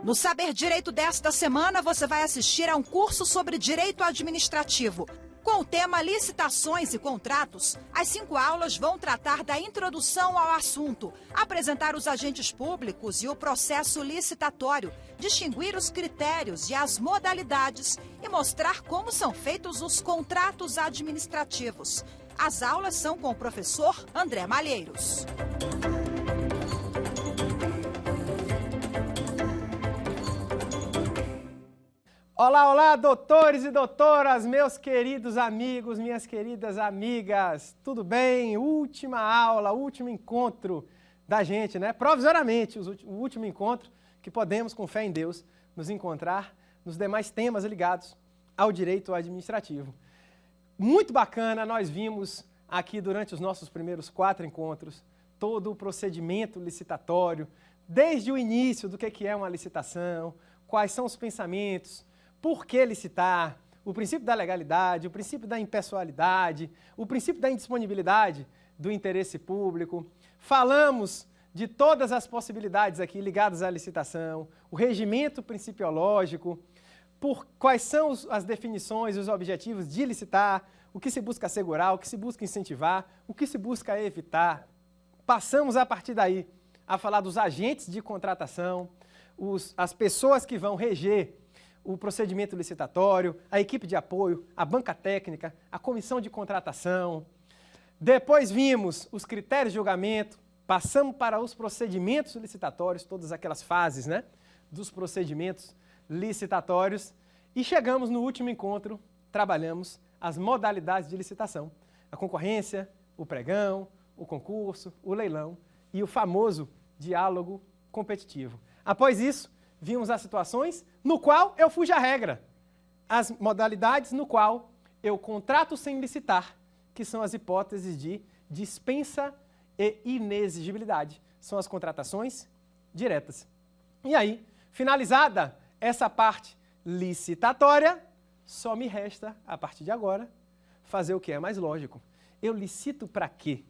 No Saber Direito desta semana, você vai assistir a um curso sobre direito administrativo. Com o tema Licitações e Contratos, as 5 aulas vão tratar da introdução ao assunto, apresentar os agentes públicos e o processo licitatório, distinguir os critérios e as modalidades e mostrar como são feitos os contratos administrativos. As aulas são com o professor André Malheiros. Olá, olá, doutores e doutoras, meus queridos amigos, minhas queridas amigas, tudo bem? Última aula, último encontro da gente, né? Provisoriamente, o último encontro que podemos, com fé em Deus, nos encontrar nos demais temas ligados ao direito administrativo. Muito bacana, nós vimos aqui durante os nossos primeiros 4 encontros todo o procedimento licitatório, desde o início do que é uma licitação, quais são os pensamentos, por que licitar, o princípio da legalidade, o princípio da impessoalidade, o princípio da indisponibilidade do interesse público. Falamos de todas as possibilidades aqui ligadas à licitação, o regimento principiológico, por quais são as definições e os objetivos de licitar, o que se busca assegurar, o que se busca incentivar, o que se busca evitar. Passamos a partir daí a falar dos agentes de contratação, as pessoas que vão reger o procedimento licitatório, a equipe de apoio, a banca técnica, a comissão de contratação. Depois vimos os critérios de julgamento, passamos para os procedimentos licitatórios, todas aquelas fases, né, dos procedimentos licitatórios e chegamos no último encontro, trabalhamos as modalidades de licitação, a concorrência, o pregão, o concurso, o leilão e o famoso diálogo competitivo. Após isso, vimos as situações no qual eu fujo à regra, as modalidades no qual eu contrato sem licitar, que são as hipóteses de dispensa e inexigibilidade, são as contratações diretas. E aí, finalizada essa parte licitatória, só me resta, a partir de agora, fazer o que é mais lógico. Eu licito para quê?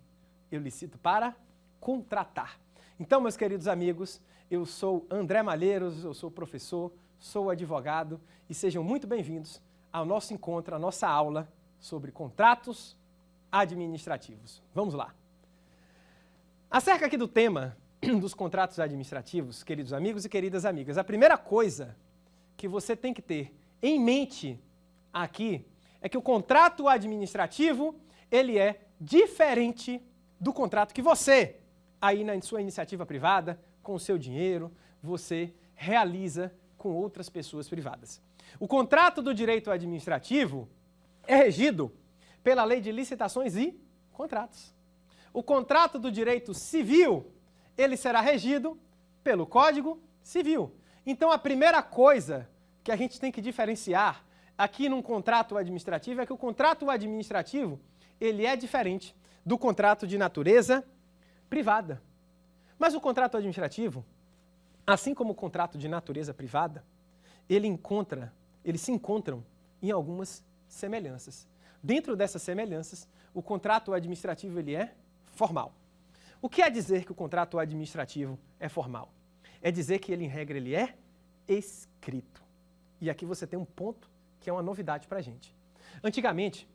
Eu licito para contratar. Então, meus queridos amigos, eu sou André Malheiros, eu sou professor, sou advogado e sejam muito bem-vindos ao nosso encontro, à nossa aula sobre contratos administrativos. Vamos lá. Acerca aqui do tema dos contratos administrativos, queridos amigos e queridas amigas, a primeira coisa que você tem que ter em mente aqui é que o contrato administrativo, ele é diferente do contrato que você, aí na sua iniciativa privada, com o seu dinheiro, você realiza com outras pessoas privadas. O contrato do direito administrativo é regido pela Lei de Licitações e Contratos. O contrato do direito civil, ele será regido pelo Código Civil. Então, a primeira coisa que a gente tem que diferenciar aqui num contrato administrativo é que o contrato administrativo, ele é diferente do contrato de natureza privada. Mas o contrato administrativo, assim como o contrato de natureza privada, eles se encontram em algumas semelhanças. Dentro dessas semelhanças, o contrato administrativo ele é formal. O que é dizer que o contrato administrativo é formal? É dizer que ele, em regra, ele é escrito. E aqui você tem um ponto que é uma novidade para a gente. Antigamente,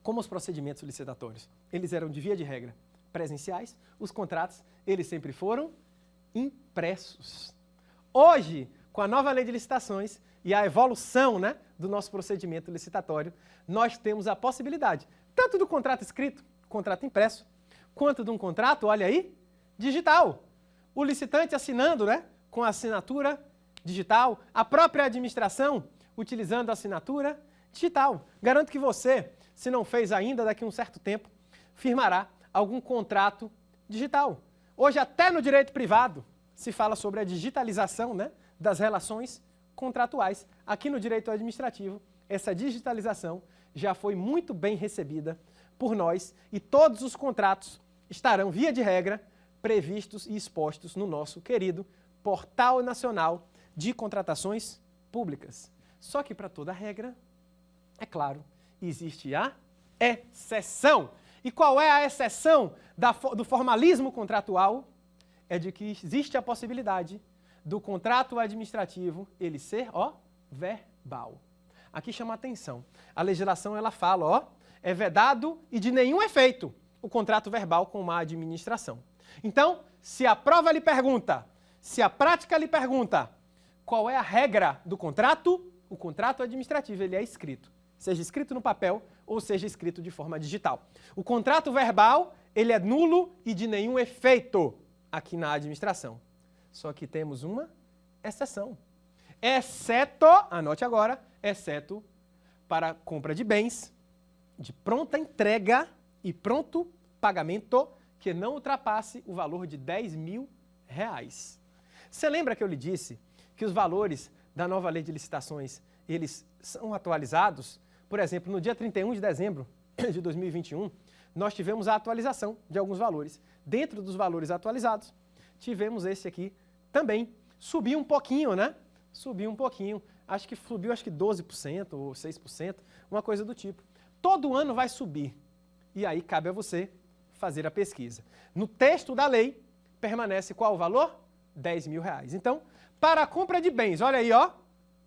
como os procedimentos licitatórios, eles eram de via de regra presenciais, os contratos, eles sempre foram impressos. Hoje, com a nova lei de licitações e a evolução, né, do nosso procedimento licitatório, nós temos a possibilidade, tanto do contrato escrito, contrato impresso, quanto de um contrato, olha aí, digital. O licitante assinando, né, com a assinatura digital, a própria administração utilizando a assinatura digital. Garanto que você, se não fez ainda, daqui a um certo tempo, firmará algum contrato digital. Hoje, até no direito privado, se fala sobre a digitalização, né, das relações contratuais. Aqui no direito administrativo, essa digitalização já foi muito bem recebida por nós e todos os contratos estarão, via de regra, previstos e expostos no nosso querido Portal Nacional de Contratações Públicas. Só que para toda regra, é claro, existe a exceção. E qual é a exceção do formalismo contratual? É de que existe a possibilidade do contrato administrativo ele ser, ó, verbal. Aqui chama a atenção. A legislação ela fala, ó, é vedado e de nenhum efeito o contrato verbal com uma administração. Então, se a prova lhe pergunta, se a prática lhe pergunta qual é a regra do contrato, o contrato administrativo ele é escrito, seja escrito no papel ou seja escrito de forma digital. O contrato verbal ele é nulo e de nenhum efeito aqui na administração. Só que temos uma exceção. Exceto, anote agora, exceto para compra de bens de pronta entrega e pronto pagamento que não ultrapasse o valor de R$10.000. Você lembra que eu lhe disse que os valores da nova lei de licitações, eles são atualizados? Por exemplo, no dia 31 de dezembro de 2021, nós tivemos a atualização de alguns valores. Dentro dos valores atualizados, tivemos esse aqui também. Subiu um pouquinho, né? Subiu um pouquinho. Acho que subiu 12% ou 6%, uma coisa do tipo. Todo ano vai subir. E aí cabe a você fazer a pesquisa. No texto da lei, permanece qual o valor? R$10.000. Então, para a compra de bens, olha aí, ó,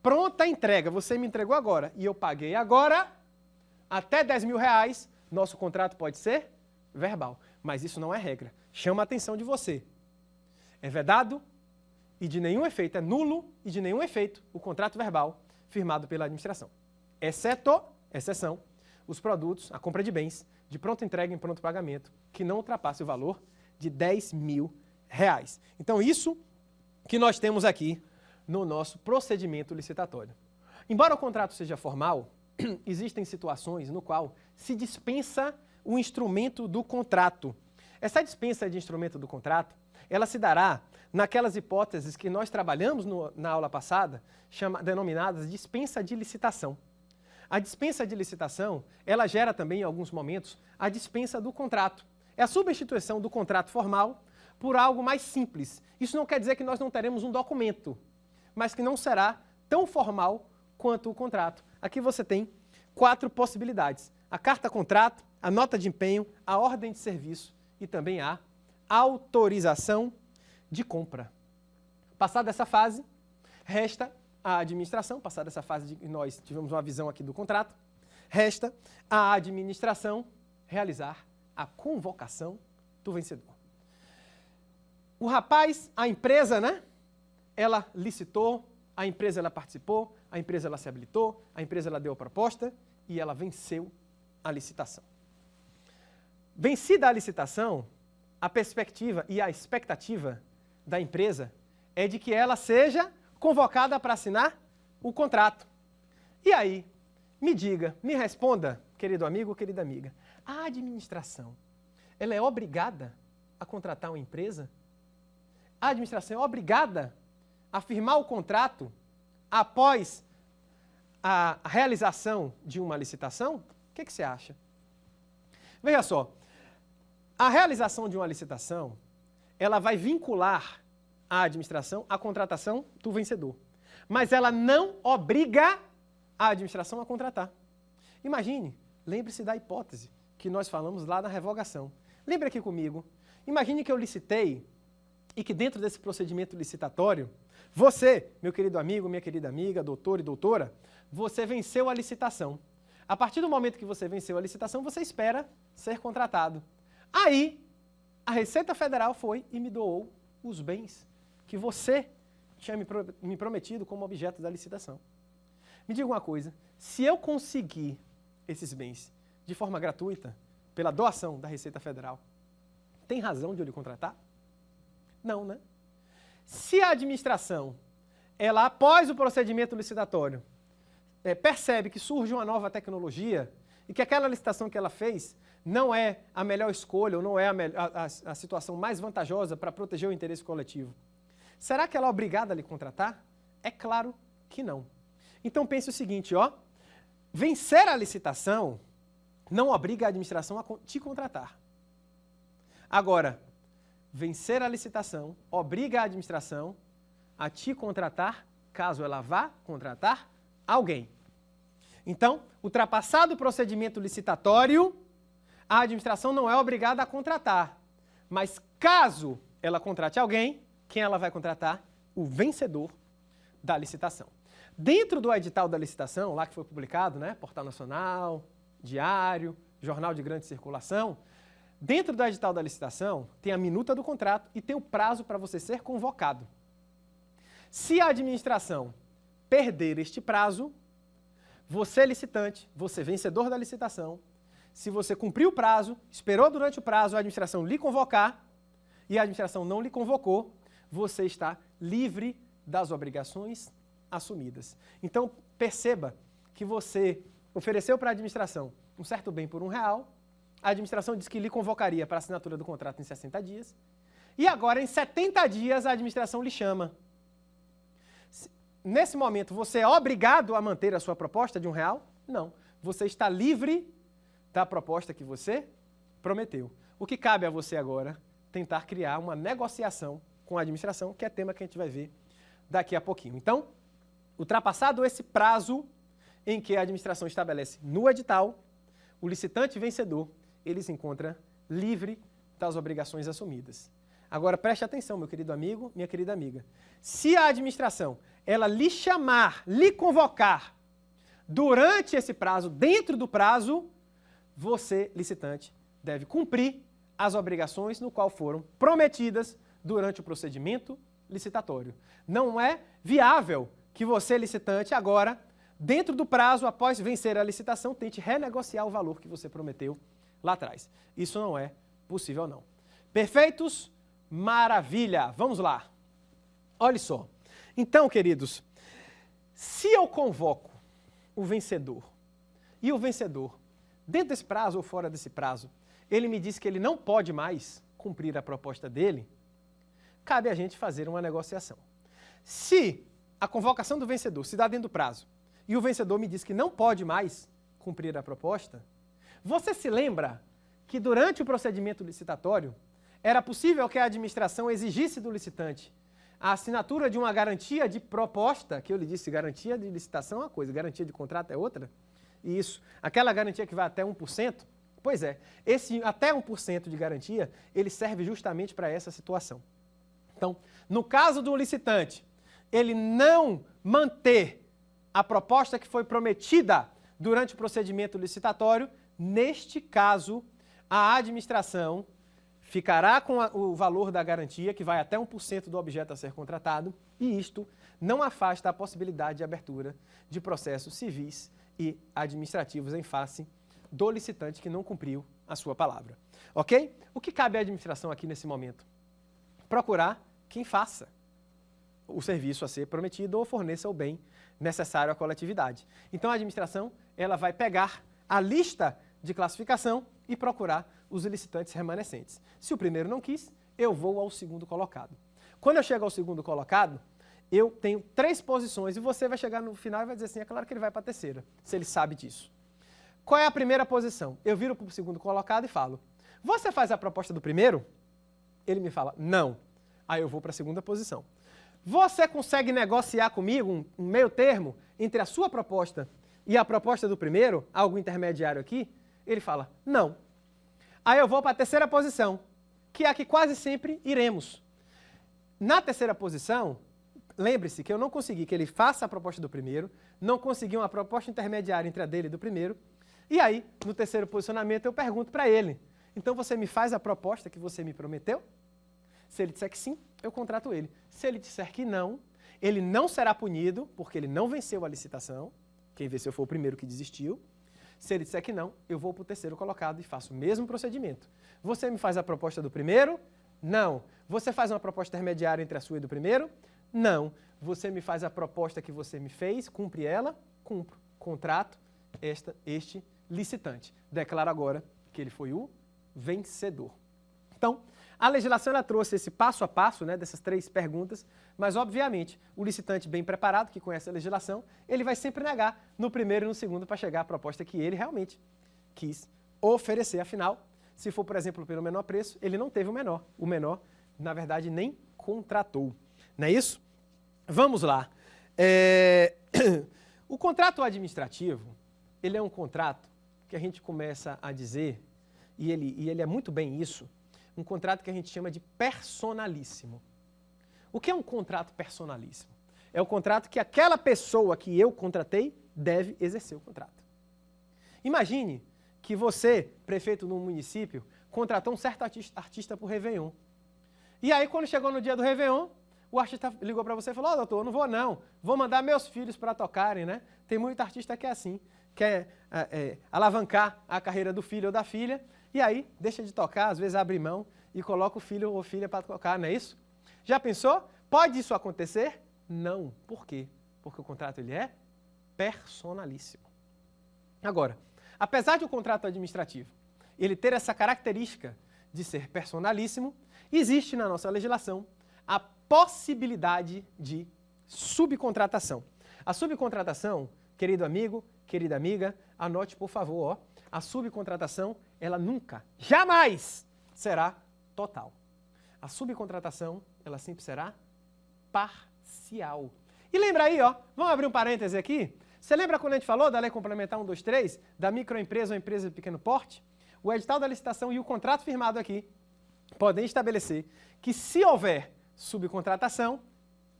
pronta entrega. Você me entregou agora e eu paguei agora, até R$10.000, nosso contrato pode ser verbal. Mas isso não é regra. Chama a atenção de você. É vedado e de nenhum efeito, é nulo e de nenhum efeito o contrato verbal firmado pela administração. Exceção, os produtos, a compra de bens, de pronta entrega em pronto pagamento, que não ultrapasse o valor de R$10.000. Então, isso que nós temos aqui no nosso procedimento licitatório. Embora o contrato seja formal, existem situações no qual se dispensa o instrumento do contrato. Essa dispensa de instrumento do contrato, ela se dará naquelas hipóteses que nós trabalhamos na aula passada, denominadas dispensa de licitação. A dispensa de licitação, ela gera também, em alguns momentos, a dispensa do contrato. É a substituição do contrato formal por algo mais simples. Isso não quer dizer que nós não teremos um documento, mas que não será tão formal quanto o contrato. Aqui você tem 4 possibilidades: a carta-contrato, a nota de empenho, a ordem de serviço e também a autorização de compra. Passada essa fase, resta a administração, passada essa fase de nós tivemos uma visão aqui do contrato, resta a administração realizar a convocação do vencedor. O rapaz, a empresa, né? Ela licitou, a empresa ela participou, a empresa ela se habilitou, a empresa ela deu a proposta e ela venceu a licitação. Vencida a licitação, a perspectiva e a expectativa da empresa é de que ela seja convocada para assinar o contrato. E aí, me diga, me responda, querido amigo ou querida amiga, a administração, ela é obrigada a contratar uma empresa? A administração é obrigada a firmar o contrato após a realização de uma licitação? O que você acha? Veja só, a realização de uma licitação, ela vai vincular a administração à contratação do vencedor. Mas ela não obriga a administração a contratar. Imagine, lembre-se da hipótese que nós falamos lá na revogação. Lembre aqui comigo, imagine que eu licitei e que dentro desse procedimento licitatório, você, meu querido amigo, minha querida amiga, doutor e doutora, você venceu a licitação. A partir do momento que você venceu a licitação, você espera ser contratado. Aí, a Receita Federal foi e me doou os bens que você tinha me prometido como objeto da licitação. Me diga uma coisa, se eu conseguir esses bens de forma gratuita, pela doação da Receita Federal, tem razão de eu lhe contratar? Não, né? Se a administração, ela após o procedimento licitatório, percebe que surge uma nova tecnologia e que aquela licitação que ela fez não é a melhor escolha ou não é a situação mais vantajosa para proteger o interesse coletivo, será que ela é obrigada a lhe contratar? É claro que não. Então pense o seguinte, ó, vencer a licitação não obriga a administração a te contratar. Agora, vencer a licitação obriga a administração a te contratar caso ela vá contratar alguém. Então, ultrapassado o procedimento licitatório, a administração não é obrigada a contratar. Mas caso ela contrate alguém, quem ela vai contratar? o vencedor da licitação. Dentro do edital da licitação, lá que foi publicado, né, Portal Nacional, Diário, Jornal de Grande Circulação, dentro do edital da licitação tem a minuta do contrato e tem o prazo para você ser convocado. Se a administração perder este prazo, você licitante, você vencedor da licitação, se você cumpriu o prazo, esperou durante o prazo a administração lhe convocar e a administração não lhe convocou, você está livre das obrigações assumidas. Então, perceba que você ofereceu para a administração um certo bem por R$1, a administração disse que lhe convocaria para a assinatura do contrato em 60 dias, e agora em 70 dias a administração lhe chama. Nesse momento, você é obrigado a manter a sua proposta de R$1? Não. Você está livre da proposta que você prometeu. O que cabe a você agora? Tentar criar uma negociação com a administração, que é tema que a gente vai ver daqui a pouquinho. Então, ultrapassado esse prazo em que a administração estabelece no edital, o licitante vencedor, ele se encontra livre das obrigações assumidas. Agora, preste atenção, meu querido amigo, minha querida amiga. Se a administração, ela lhe chamar, lhe convocar durante esse prazo, dentro do prazo, você, licitante, deve cumprir as obrigações no qual foram prometidas durante o procedimento licitatório. Não é viável que você, licitante, agora, dentro do prazo, após vencer a licitação, tente renegociar o valor que você prometeu lá atrás. Isso não é possível, não. Perfeitos? Maravilha! Vamos lá. Olha só. Então, queridos, se eu convoco o vencedor e o vencedor, dentro desse prazo ou fora desse prazo, ele me diz que ele não pode mais cumprir a proposta dele, cabe a gente fazer uma negociação. Se a convocação do vencedor se dá dentro do prazo e o vencedor me diz que não pode mais cumprir a proposta, você se lembra que durante o procedimento licitatório era possível que a administração exigisse do licitante a assinatura de uma garantia de proposta, que eu lhe disse, garantia de licitação é uma coisa, garantia de contrato é outra, e isso, aquela garantia que vai até 1%, pois é, esse até 1% de garantia, ele serve justamente para essa situação. Então, no caso do licitante, ele não manter a proposta que foi prometida durante o procedimento licitatório, neste caso, a administração ficará com o valor da garantia, que vai até 1% do objeto a ser contratado, e isto não afasta a possibilidade de abertura de processos civis e administrativos em face do licitante que não cumpriu a sua palavra. Ok? O que cabe à administração aqui nesse momento? Procurar quem faça o serviço a ser prometido ou forneça o bem necessário à coletividade. Então a administração, ela vai pegar a lista de classificação e procurar os licitantes remanescentes. Se o primeiro não quis, eu vou ao segundo colocado. Quando eu chego ao segundo colocado, eu tenho 3 posições e você vai chegar no final e vai dizer assim, é claro que ele vai para a terceira, se ele sabe disso. Qual é a primeira posição? Eu viro para o segundo colocado e falo, você faz a proposta do primeiro? Ele me fala, não. Aí eu vou para a segunda posição. Você consegue negociar comigo um meio termo entre a sua proposta e a proposta do primeiro, algo intermediário aqui? Ele fala, não. Aí eu vou para a terceira posição, que é a que quase sempre iremos. Na terceira posição, lembre-se que eu não consegui que ele faça a proposta do primeiro, não consegui uma proposta intermediária entre a dele e do primeiro, e aí, no terceiro posicionamento, eu pergunto para ele, então você me faz a proposta que você me prometeu? Se ele disser que sim, eu contrato ele. Se ele disser que não, ele não será punido, porque ele não venceu a licitação, quem venceu foi o primeiro que desistiu. Se ele disser que não, eu vou para o terceiro colocado e faço o mesmo procedimento. Você me faz a proposta do primeiro? Não. Você faz uma proposta intermediária entre a sua e do primeiro? Não. Você me faz a proposta que você me fez, cumpre ela? Cumpro. Contrato este licitante. Declaro agora que ele foi o vencedor. Então, a legislação ela trouxe esse passo a passo, né, dessas 3 perguntas, mas obviamente o licitante bem preparado, que conhece a legislação, ele vai sempre negar no primeiro e no segundo para chegar à proposta que ele realmente quis oferecer. Afinal, se for, por exemplo, pelo menor preço, ele não teve o menor. O menor, na verdade, nem contratou. Não é isso? Vamos lá. O contrato administrativo, ele é um contrato que a gente começa a dizer, e ele é muito bem isso, um contrato que a gente chama de personalíssimo. O que é um contrato personalíssimo? É o contrato que aquela pessoa que eu contratei deve exercer o contrato. Imagine que você, prefeito no município, contratou um certo artista para o Réveillon. E aí, quando chegou no dia do Réveillon, o artista ligou para você e falou: doutor, não vou não, vou mandar meus filhos para tocarem, né? Tem muito artista que é assim, quer alavancar a carreira do filho ou da filha, e aí deixa de tocar, às vezes abre mão e coloca o filho ou filha para tocar, não é isso? Já pensou? Pode isso acontecer? Não. Por quê? Porque o contrato ele é personalíssimo. Agora, apesar de o contrato administrativo ele ter essa característica de ser personalíssimo, existe na nossa legislação a possibilidade de subcontratação. A subcontratação, querido amigo, querida amiga, anote por favor, ó, a subcontratação, ela nunca, jamais será total. A subcontratação, ela sempre será parcial. E lembra aí, ó, vamos abrir um parêntese aqui? Você lembra quando a gente falou da Lei Complementar 123, da microempresa ou empresa de pequeno porte? O edital da licitação e o contrato firmado aqui podem estabelecer que se houver subcontratação,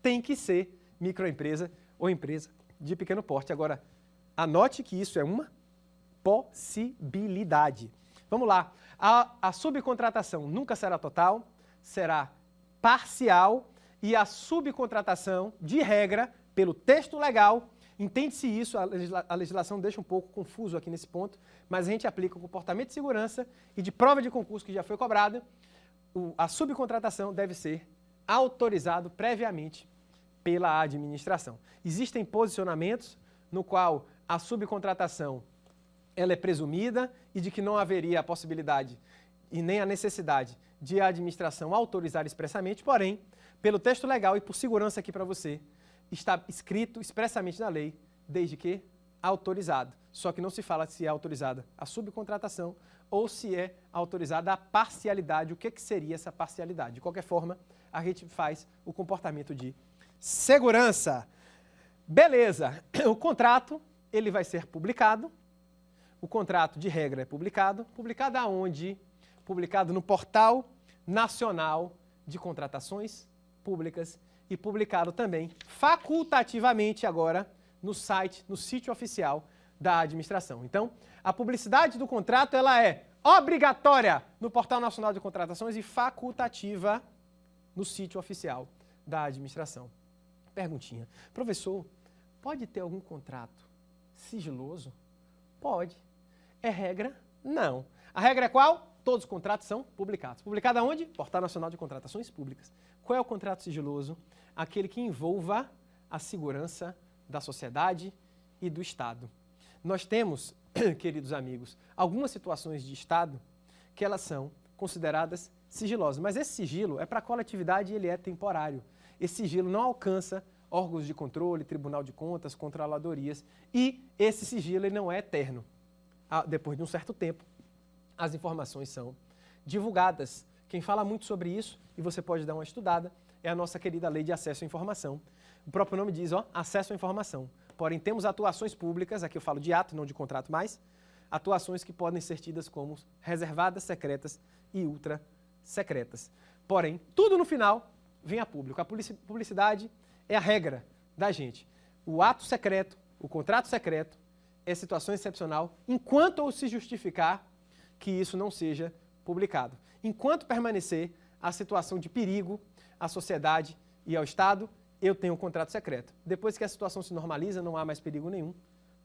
tem que ser microempresa ou empresa de pequeno porte. Agora, anote que isso é uma possibilidade. Vamos lá. A subcontratação nunca será total, será parcial e a subcontratação, de regra, pelo texto legal, entende-se isso, a legislação deixa um pouco confuso aqui nesse ponto, mas a gente aplica o comportamento de segurança e de prova de concurso que já foi cobrada, a subcontratação deve ser autorizado previamente pela administração. Existem posicionamentos no qual a subcontratação ela é presumida e de que não haveria a possibilidade e nem a necessidade de a administração autorizar expressamente, porém, pelo texto legal e por segurança aqui para você, está escrito expressamente na lei, desde que autorizado. Só que não se fala se é autorizada a subcontratação ou se é autorizada a parcialidade. O que seria essa parcialidade? De qualquer forma, a gente faz o comportamento de segurança. Beleza, o contrato ele vai ser publicado. O contrato de regra é publicado. Publicado aonde? Publicado no Portal Nacional de Contratações Públicas e publicado também facultativamente agora no site, no sítio oficial da administração. Então, a publicidade do contrato ela é obrigatória no Portal Nacional de Contratações e facultativa no sítio oficial da administração. Perguntinha: professor, pode ter algum contrato sigiloso? Pode. É regra? Não. A regra é qual? Todos os contratos são publicados. Publicado aonde? Portal Nacional de Contratações Públicas. Qual é o contrato sigiloso? Aquele que envolva a segurança da sociedade e do Estado. Nós temos, queridos amigos, algumas situações de Estado que elas são consideradas sigilosas. Mas esse sigilo é para a coletividade e ele é temporário. Esse sigilo não alcança órgãos de controle, Tribunal de Contas, controladorias e esse sigilo ele não é eterno. Depois de um certo tempo, as informações são divulgadas. Quem fala muito sobre isso, e você pode dar uma estudada, é a nossa querida Lei de Acesso à Informação. O próprio nome diz, ó, acesso à informação. Porém, temos atuações públicas, aqui eu falo de ato, não de contrato mais, atuações que podem ser tidas como reservadas, secretas e ultra secretas. Porém, tudo no final vem a público. A publicidade é a regra da gente. O ato secreto, o contrato secreto, é situação excepcional, enquanto se justificar que isso não seja publicado. Enquanto permanecer a situação de perigo à sociedade e ao Estado, eu tenho um contrato secreto. Depois que a situação se normaliza, não há mais perigo nenhum,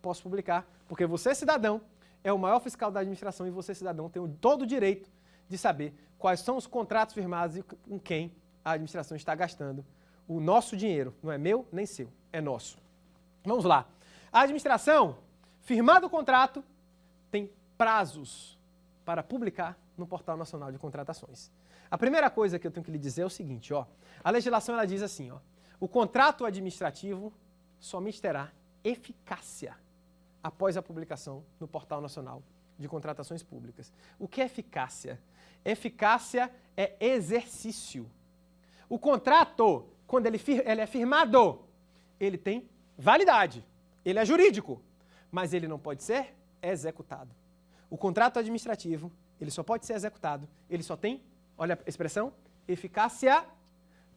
posso publicar, porque você, cidadão, é o maior fiscal da administração e você, cidadão, tem todo o direito de saber quais são os contratos firmados e com quem a administração está gastando o nosso dinheiro. Não é meu nem seu, é nosso. Vamos lá. A administração, firmado o contrato, tem prazos para publicar no Portal Nacional de Contratações. A primeira coisa que eu tenho que lhe dizer é o seguinte, ó, a legislação ela diz assim, ó, o contrato administrativo somente terá eficácia após a publicação no Portal Nacional de Contratações Públicas. O que é eficácia? Eficácia é exercício. O contrato, quando ele é firmado, ele tem validade, ele é jurídico, mas ele não pode ser executado. O contrato administrativo, ele só pode ser executado, ele só tem, olha a expressão, eficácia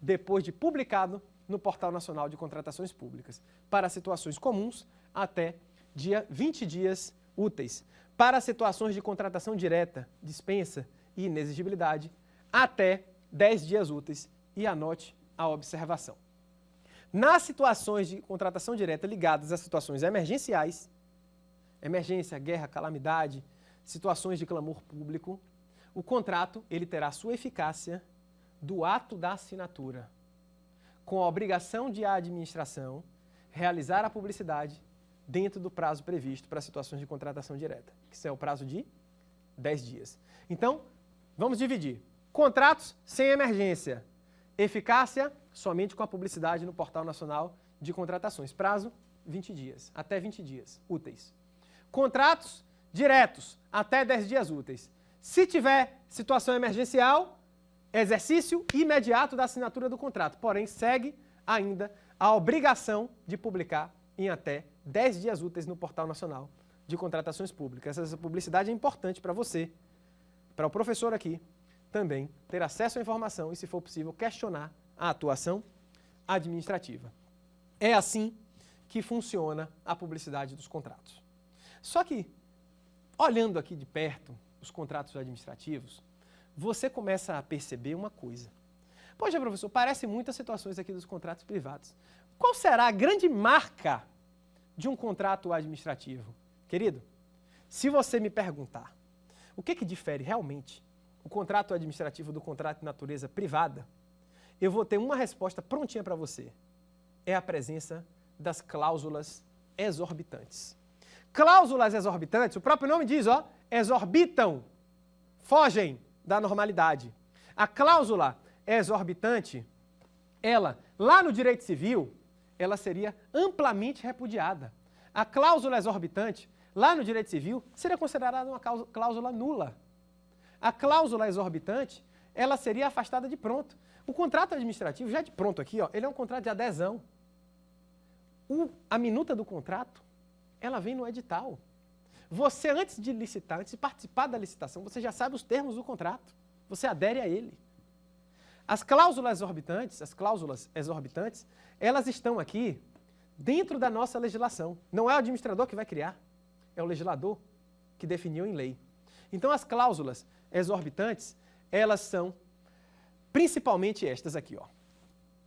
depois de publicado no Portal Nacional de Contratações Públicas. Para situações comuns, até 20 dias úteis. Para situações de contratação direta, dispensa e inexigibilidade, até 10 dias úteis. E anote a observação. Nas situações de contratação direta ligadas a situações emergenciais, emergência, guerra, calamidade, situações de clamor público, o contrato ele terá sua eficácia do ato da assinatura, com a obrigação de a administração realizar a publicidade dentro do prazo previsto para situações de contratação direta, que é o prazo de 10 dias. Então, vamos dividir. Contratos sem emergência. Eficácia somente com a publicidade no Portal Nacional de Contratações. Prazo, 20 dias, até 20 dias úteis. Contratos diretos, até 10 dias úteis. Se tiver situação emergencial, exercício imediato da assinatura do contrato. Porém, segue ainda a obrigação de publicar em até 10 dias úteis no Portal Nacional de Contratações Públicas. Essa publicidade é importante para você, para o professor aqui, também ter acesso à informação e, se for possível, questionar a atuação administrativa. É assim que funciona a publicidade dos contratos. Só que, olhando aqui de perto os contratos administrativos, você começa a perceber uma coisa. Poxa, professor, parece muito as situações aqui dos contratos privados. Qual será a grande marca de um contrato administrativo? Querido, se você me perguntar o que difere realmente o contrato administrativo do contrato de natureza privada, eu vou ter uma resposta prontinha para você. É a presença das cláusulas exorbitantes. Cláusulas exorbitantes, o próprio nome diz, ó, exorbitam, fogem da normalidade. A cláusula exorbitante, ela, lá no direito civil, ela seria amplamente repudiada. A cláusula exorbitante, lá no direito civil, seria considerada uma cláusula nula. A cláusula exorbitante, ela seria afastada de pronto. O contrato administrativo, já de pronto aqui, ó, ele é um contrato de adesão. A minuta do contrato, ela vem no edital. Você, antes de licitar, antes de participar da licitação, você já sabe os termos do contrato. Você adere a ele. As cláusulas exorbitantes, elas estão aqui dentro da nossa legislação. Não é o administrador que vai criar, é o legislador que definiu em lei. Então, as cláusulas exorbitantes, elas são principalmente estas aqui, ó.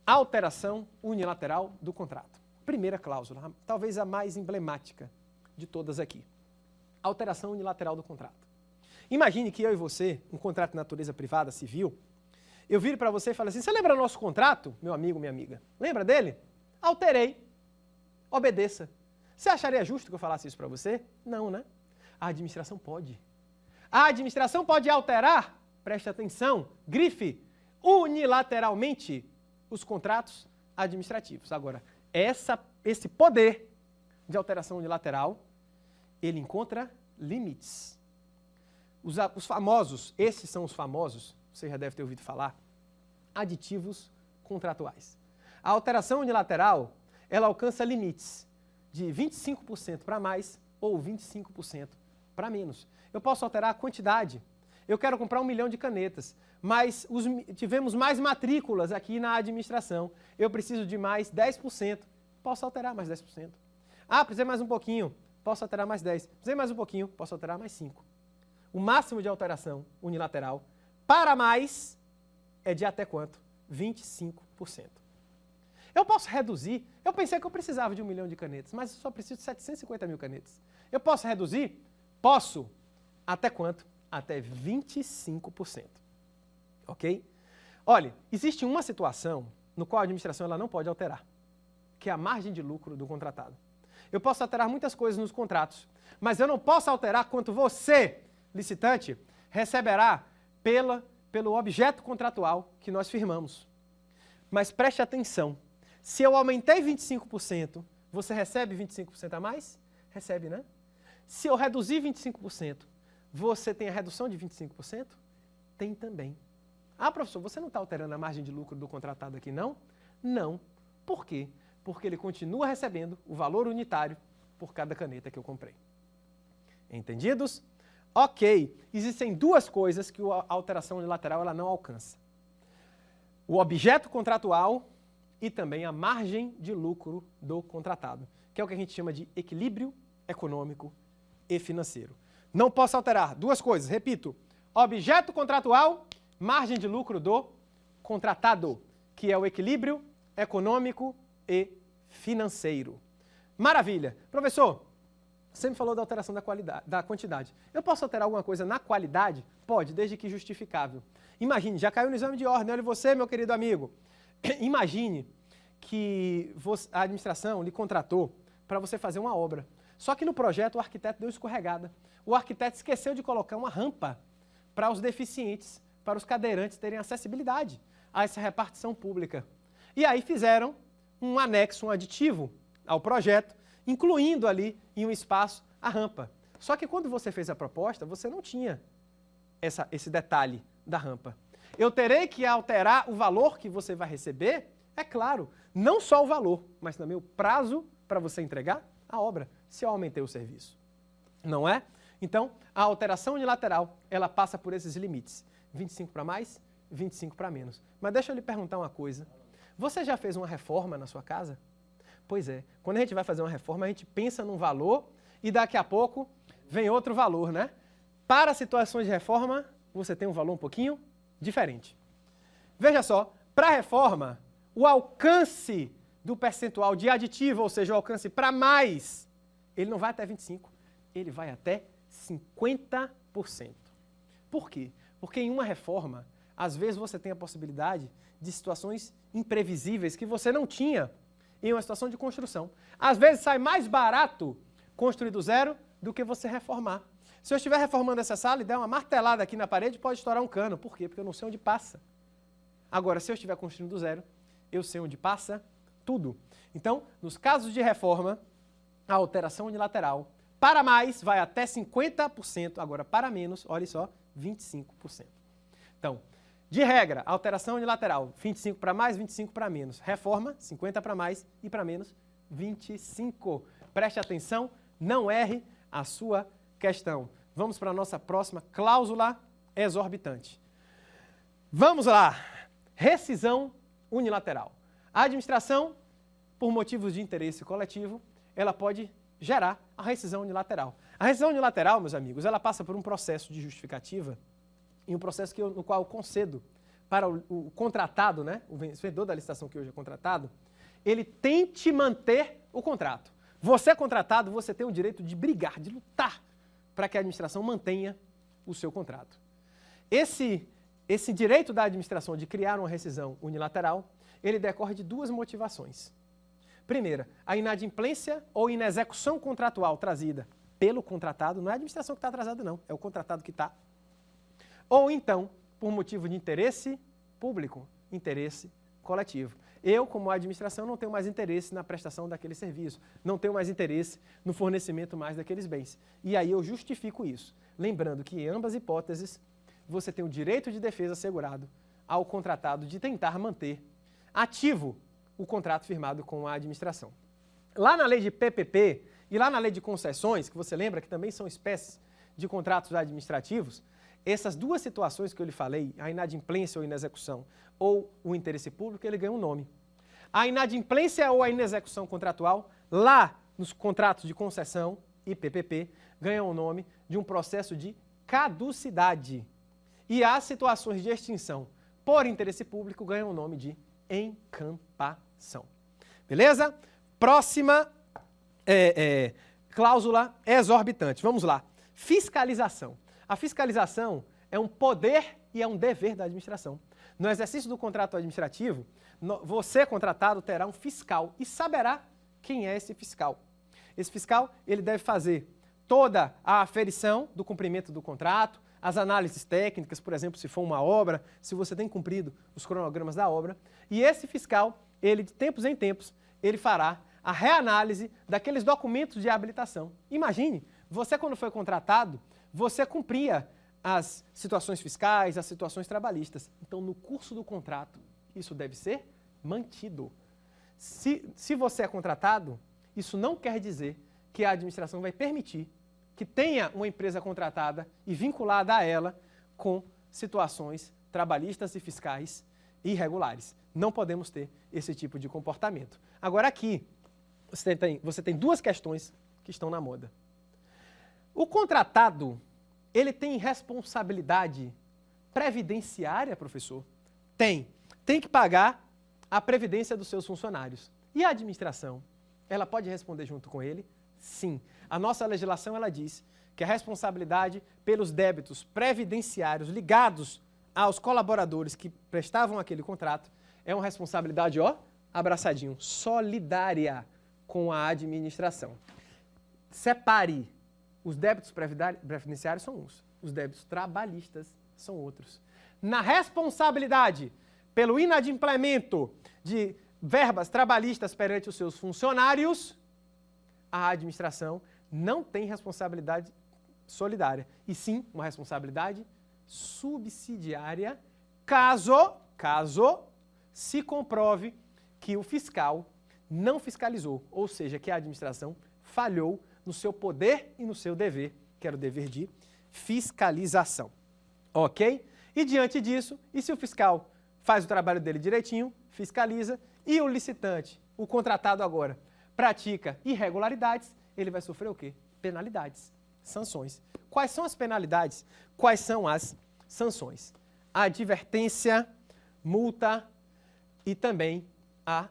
Alteração unilateral do contrato. Primeira cláusula, talvez a mais emblemática de todas aqui. Alteração unilateral do contrato. Imagine que eu e você, um contrato de natureza privada, civil, eu viro para você e falo assim, você lembra do nosso contrato, meu amigo, minha amiga? Lembra dele? Alterei. Obedeça. Você acharia justo que eu falasse isso para você? Não, né? A administração pode. A administração pode alterar, preste atenção, grife, unilateralmente os contratos administrativos. Agora, esse poder de alteração unilateral, ele encontra limites. Os famosos, esses são os famosos, você já deve ter ouvido falar, aditivos contratuais. A alteração unilateral, ela alcança limites de 25% para mais ou 25% para menos. Eu posso alterar a quantidade. Eu quero comprar 1 milhão de canetas, mas tivemos mais matrículas aqui na administração. Eu preciso de mais 10%. Posso alterar mais 10%. Ah, precisei mais um pouquinho. Posso alterar mais 10%. Precisei mais um pouquinho. Posso alterar mais 5%. O máximo de alteração unilateral para mais é de até quanto? 25%. Eu posso reduzir. Eu pensei que eu precisava de 1 milhão de canetas, mas eu só preciso de 750 mil canetas. Eu posso reduzir? Posso. Até quanto? Até 25%. Ok? Olha, existe uma situação no qual a administração ela não pode alterar, que é a margem de lucro do contratado. Eu posso alterar muitas coisas nos contratos, mas eu não posso alterar quanto você, licitante, receberá pelo objeto contratual que nós firmamos. Mas preste atenção, se eu aumentei 25%, você recebe 25% a mais? Recebe, né? Se eu reduzir 25%, você tem a redução de 25%? Tem também. Ah, professor, você não está alterando a margem de lucro do contratado aqui, não? Não. Por quê? Porque ele continua recebendo o valor unitário por cada caneta que eu comprei. Entendidos? Ok. Existem duas coisas que a alteração unilateral ela não alcança. o objeto contratual e também a margem de lucro do contratado, que é o que a gente chama de equilíbrio econômico e financeiro. Não posso alterar duas coisas, repito, objeto contratual, margem de lucro do contratado, que é o equilíbrio econômico e financeiro. Maravilha. Professor, você me falou da alteração da qualidade, da quantidade. Eu posso alterar alguma coisa na qualidade? Pode, desde que justificável. Imagine, já caiu no exame de ordem, olha você, meu querido amigo. Imagine que a administração lhe contratou para você fazer uma obra. Só que no projeto o arquiteto deu escorregada. O arquiteto esqueceu de colocar uma rampa para os deficientes, para os cadeirantes terem acessibilidade a essa repartição pública. E aí fizeram um anexo, um aditivo ao projeto, incluindo ali em um espaço a rampa. Só que quando você fez a proposta, você não tinha esse detalhe da rampa. Eu terei que alterar o valor que você vai receber, é claro, não só o valor, mas também o prazo para você entregar a obra, se eu aumentei o serviço. Não é? Então, a alteração unilateral, ela passa por esses limites. 25 para mais, 25 para menos. Mas deixa eu lhe perguntar uma coisa. Você já fez uma reforma na sua casa? Pois é, quando a gente vai fazer uma reforma, a gente pensa num valor e daqui a pouco vem outro valor, né? Para situações de reforma, você tem um valor um pouquinho diferente. Veja só, para a reforma, o alcance do percentual de aditivo, ou seja, o alcance para mais, ele não vai até 25%, ele vai até 50%. Por quê? Porque em uma reforma, às vezes você tem a possibilidade de situações imprevisíveis que você não tinha em uma situação de construção. Às vezes sai mais barato construir do zero do que você reformar. Se eu estiver reformando essa sala e der uma martelada aqui na parede, pode estourar um cano. Por quê? Porque eu não sei onde passa. Agora, se eu estiver construindo do zero, eu sei onde passa tudo. Então, nos casos de reforma, a alteração unilateral para mais vai até 50%, agora para menos, olha só, 25%. Então, de regra, alteração unilateral, 25 para mais, 25 para menos. Reforma, 50 para mais e para menos, 25. Preste atenção, não erre a sua questão. Vamos para a nossa próxima cláusula exorbitante. Vamos lá. Rescisão unilateral. A administração, por motivos de interesse coletivo, ela pode gerar a rescisão unilateral. A rescisão unilateral, meus amigos, ela passa por um processo de justificativa e um processo no qual eu concedo para o contratado, né, o vencedor da licitação que hoje é contratado, ele tente manter o contrato. Você contratado, você tem o direito de brigar, de lutar para que a administração mantenha o seu contrato. Esse direito da administração de criar uma rescisão unilateral, ele decorre de duas motivações. Primeira, a inadimplência ou inexecução contratual trazida pelo contratado, não é a administração que está atrasada não, é o contratado que está. Ou então, por motivo de interesse público, interesse coletivo. Eu, como administração, não tenho mais interesse na prestação daquele serviço, não tenho mais interesse no fornecimento mais daqueles bens. E aí eu justifico isso. Lembrando que em ambas hipóteses, você tem o direito de defesa assegurado ao contratado de tentar manter ativo o contrato firmado com a administração. Lá na lei de PPP e lá na lei de concessões, que você lembra que também são espécies de contratos administrativos, essas duas situações que eu lhe falei, a inadimplência ou inexecução ou o interesse público, ele ganha um nome. A inadimplência ou a inexecução contratual, lá nos contratos de concessão e PPP, ganham o nome de um processo de caducidade. E as situações de extinção por interesse público ganham o nome de encampação. Beleza? Próxima cláusula exorbitante. Vamos lá. Fiscalização. A fiscalização é um poder e é um dever da administração. No exercício do contrato administrativo, você, contratado, terá um fiscal e saberá quem é esse fiscal. Esse fiscal, ele deve fazer toda a aferição do cumprimento do contrato, as análises técnicas, por exemplo, se for uma obra, se você tem cumprido os cronogramas da obra. E esse fiscal, ele de tempos em tempos, ele fará a reanálise daqueles documentos de habilitação. Imagine, você quando foi contratado, você cumpria as situações fiscais, as situações trabalhistas. Então, no curso do contrato, isso deve ser mantido. Se você é contratado, isso não quer dizer que a administração vai permitir que tenha uma empresa contratada e vinculada a ela com situações trabalhistas e fiscais irregulares. Não podemos ter esse tipo de comportamento. Agora aqui, você tem duas questões que estão na moda. O contratado, ele tem responsabilidade previdenciária, professor? Tem. Tem que pagar a previdência dos seus funcionários. E a administração? Ela pode responder junto com ele? Sim. A nossa legislação, ela diz que a responsabilidade pelos débitos previdenciários ligados aos colaboradores que prestavam aquele contrato é uma responsabilidade, ó, abraçadinho, solidária com a administração. Separe. Os débitos previdenciários são uns, os débitos trabalhistas são outros. Na responsabilidade pelo inadimplemento de verbas trabalhistas perante os seus funcionários, a administração não tem responsabilidade solidária, e sim uma responsabilidade subsidiária, caso se comprove que o fiscal não fiscalizou, ou seja, que a administração falhou no seu poder e no seu dever, que era o dever de fiscalização. Ok? E diante disso, e se o fiscal faz o trabalho dele direitinho, fiscaliza, e o licitante, o contratado agora, pratica irregularidades, ele vai sofrer o quê? Penalidades, sanções. Quais são as penalidades? Quais são as sanções? A advertência, multa e também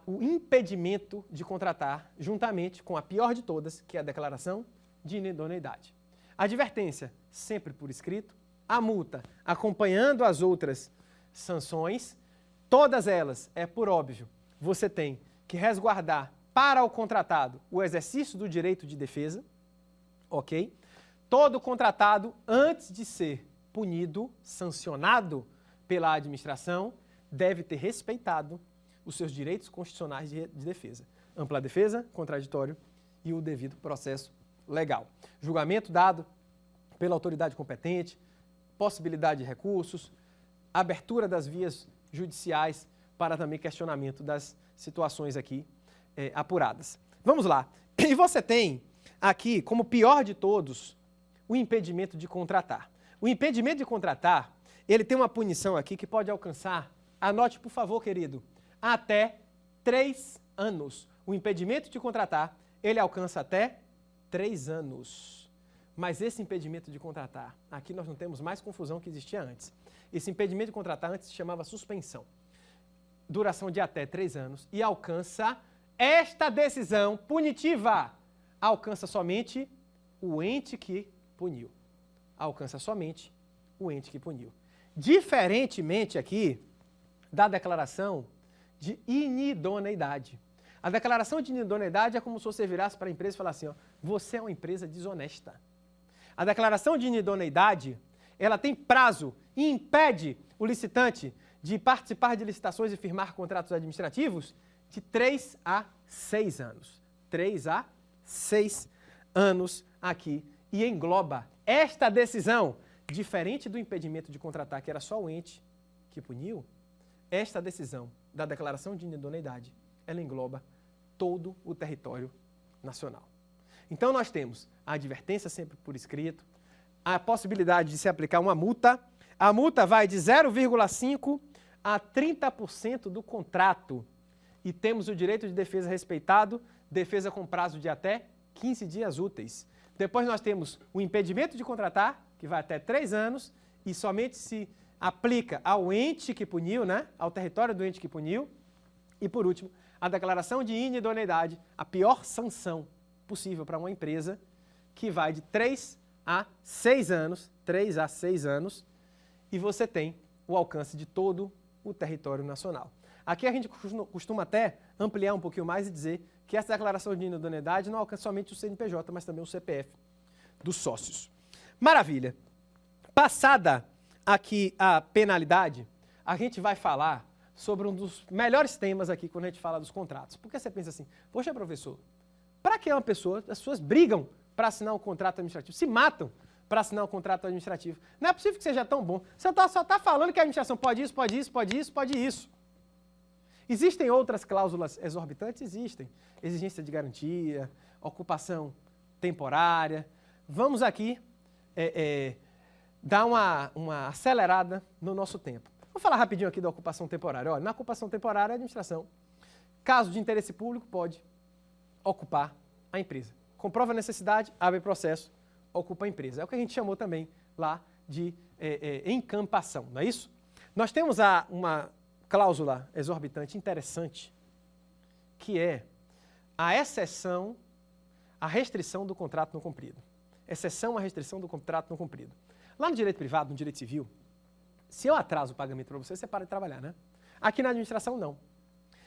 o impedimento de contratar, juntamente com a pior de todas, que é a declaração de inidoneidade. A advertência, sempre por escrito, a multa, acompanhando as outras sanções, todas elas, é por óbvio, você tem que resguardar para o contratado o exercício do direito de defesa, ok? Todo contratado, antes de ser punido, sancionado pela administração, deve ter respeitado os seus direitos constitucionais de defesa. Ampla defesa, contraditório e o devido processo legal. Julgamento dado pela autoridade competente, possibilidade de recursos, abertura das vias judiciais para também questionamento das situações aqui apuradas. Vamos lá. E você tem aqui, como pior de todos, o impedimento de contratar. O impedimento de contratar, ele tem uma punição aqui que pode alcançar, anote por favor, querido, até 3 anos. O impedimento de contratar, ele alcança até 3 anos. Mas esse impedimento de contratar, aqui nós não temos mais confusão que existia antes. Esse impedimento de contratar antes se chamava suspensão. Duração de até 3 anos e alcança esta decisão punitiva. Alcança somente o ente que puniu. Alcança somente o ente que puniu. Diferentemente aqui da declaração de inidoneidade. A declaração de inidoneidade é como se você virasse para a empresa e falasse assim, ó, você é uma empresa desonesta. A declaração de inidoneidade, ela tem prazo e impede o licitante de participar de licitações e firmar contratos administrativos de 3 a 6 anos. 3 a 6 anos aqui. E engloba esta decisão, diferente do impedimento de contratar, que era só o ente que puniu, esta decisão da declaração de inidoneidade, ela engloba todo o território nacional. Então nós temos a advertência sempre por escrito, a possibilidade de se aplicar uma multa. A multa vai de 0,5% a 30% do contrato. E temos o direito de defesa respeitado, defesa com prazo de até 15 dias úteis. Depois nós temos o impedimento de contratar, que vai até 3 anos, e somente se aplica ao ente que puniu, né? Ao território do ente que puniu. E por último, a declaração de inidoneidade, a pior sanção possível para uma empresa, que vai de 3 a 6 anos, 3 a 6 anos, e você tem o alcance de todo o território nacional. Aqui a gente costuma até ampliar um pouquinho mais e dizer que essa declaração de inidoneidade não alcança somente o CNPJ, mas também o CPF dos sócios. Maravilha! Passada aqui a penalidade, a gente vai falar sobre um dos melhores temas aqui quando a gente fala dos contratos. Porque você pensa assim, poxa, professor, para que uma pessoa, as pessoas brigam para assinar um contrato administrativo, se matam para assinar um contrato administrativo. Não é possível que seja tão bom. Você só está falando que a administração pode isso, pode isso, pode isso, pode isso. Existem outras cláusulas exorbitantes? Existem. Exigência de garantia, ocupação temporária. Vamos aqui dar uma acelerada no nosso tempo. Vou Vou falar rapidinho aqui da ocupação temporária. Olha, na ocupação temporária, a administração, caso de interesse público, pode ocupar a empresa. Comprova a necessidade, abre processo, ocupa a empresa. É o que a gente chamou também lá de encampação, não é isso? Nós temos uma cláusula exorbitante interessante, que é a exceção, a restrição do contrato não cumprido. Exceção à restrição do contrato não cumprido. Lá no direito privado, no direito civil, se eu atraso o pagamento para você para de trabalhar, né? Aqui na administração, não.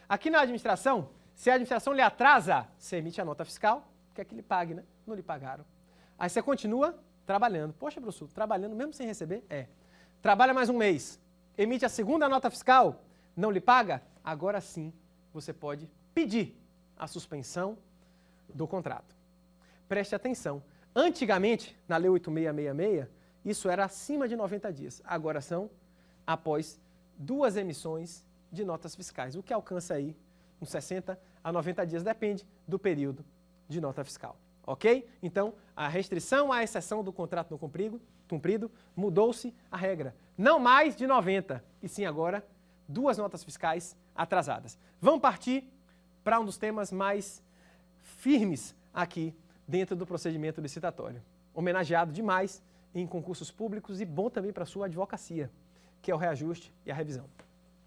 Aqui na administração, se a administração lhe atrasa, você emite a nota fiscal, quer que lhe pague, né? Não lhe pagaram. Aí você continua trabalhando. Poxa, professor, trabalhando mesmo sem receber? É. Trabalha mais um mês, emite a segunda nota fiscal, não lhe paga? Agora sim, você pode pedir a suspensão do contrato. Preste atenção. Antigamente, na Lei 8666, isso era acima de 90 dias. Agora são após 2 emissões de notas fiscais, o que alcança aí uns 60 a 90 dias, depende do período de nota fiscal. Ok? Então, a restrição à exceção do contrato não cumprido, mudou-se a regra. Não mais de 90, e sim agora 2 notas fiscais atrasadas. Vamos partir para um dos temas mais firmes aqui dentro do procedimento licitatório. Homenageado demais em concursos públicos e bom também para a sua advocacia, que é o reajuste e a revisão.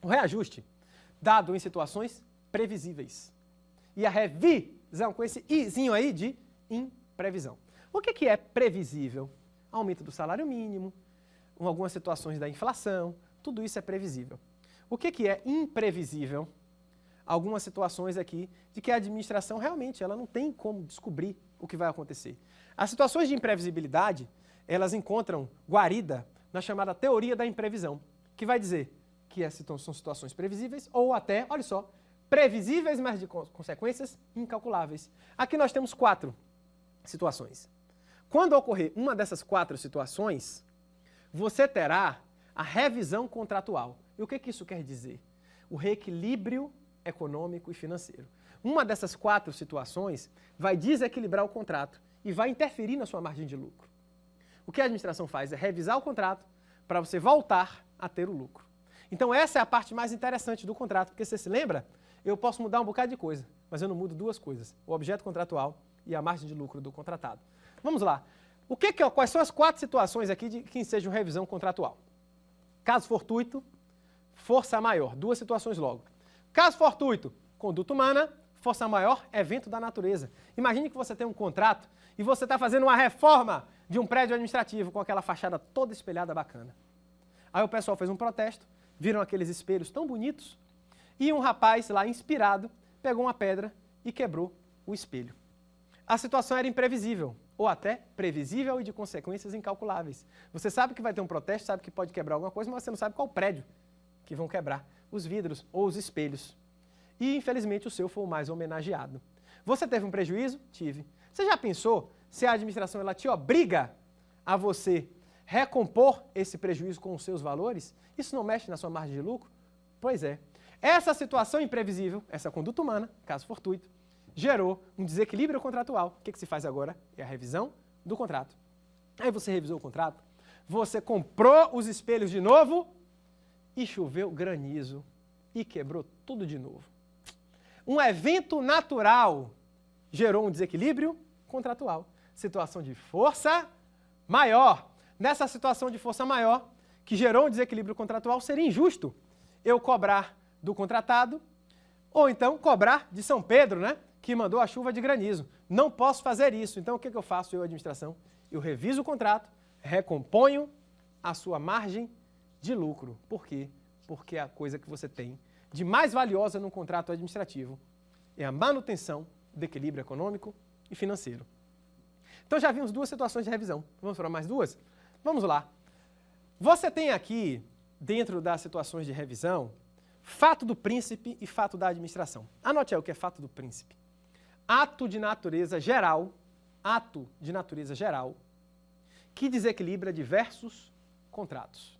O reajuste, dado em situações previsíveis. E a revisão, com esse izinho aí de imprevisão. O que é previsível? Aumento do salário mínimo, algumas situações da inflação, tudo isso é previsível. O que é imprevisível? Algumas situações aqui de que a administração realmente ela não tem como descobrir o que vai acontecer. As situações de imprevisibilidade, elas encontram guarida na chamada teoria da imprevisão, que vai dizer que são situações previsíveis ou até, olha só, previsíveis, mas de consequências incalculáveis. Aqui nós temos 4 situações. Quando ocorrer uma dessas 4 situações, você terá a revisão contratual. E o que isso quer dizer? O reequilíbrio econômico e financeiro. Uma dessas 4 situações vai desequilibrar o contrato e vai interferir na sua margem de lucro. O que a administração faz é revisar o contrato para você voltar a ter o lucro. Então essa é a parte mais interessante do contrato, porque você se lembra? Eu posso mudar um bocado de coisa, mas eu não mudo 2 coisas, o objeto contratual e a margem de lucro do contratado. Vamos lá. Quais são as 4 situações aqui de que sejam revisão contratual? Caso fortuito, força maior. 2 situações logo. Caso fortuito, conduta humana, força maior, evento da natureza. Imagine que você tem um contrato e você está fazendo uma reforma de um prédio administrativo com aquela fachada toda espelhada bacana. Aí o pessoal fez um protesto, viram aqueles espelhos tão bonitos e um rapaz lá inspirado pegou uma pedra e quebrou o espelho. A situação era imprevisível, ou até previsível e de consequências incalculáveis. Você sabe que vai ter um protesto, sabe que pode quebrar alguma coisa, mas você não sabe qual prédio que vão quebrar, os vidros ou os espelhos. E, infelizmente, o seu foi o mais homenageado. Você teve um prejuízo? Tive. Você já pensou se a administração ela te obriga a você recompor esse prejuízo com os seus valores? Isso não mexe na sua margem de lucro? Pois é. Essa situação imprevisível, essa conduta humana, caso fortuito, gerou um desequilíbrio contratual. O que se faz agora? É a revisão do contrato. Aí você revisou o contrato, você comprou os espelhos de novo e choveu granizo e quebrou tudo de novo. Um evento natural gerou um desequilíbrio contratual. Situação de força maior. Nessa situação de força maior, que gerou um desequilíbrio contratual, seria injusto eu cobrar do contratado ou então cobrar de São Pedro, né, que mandou a chuva de granizo. Não posso fazer isso. Então, o que eu faço, eu, administração? Eu reviso o contrato, recomponho a sua margem de lucro. Por quê? Porque a coisa que você tem de mais valiosa num contrato administrativo é a manutenção do equilíbrio econômico e financeiro. Então, já vimos 2 situações de revisão. Vamos para mais 2? Vamos lá. Você tem aqui, dentro das situações de revisão, fato do príncipe e fato da administração. Anote aí o que é fato do príncipe. Ato de natureza geral, que desequilibra diversos contratos.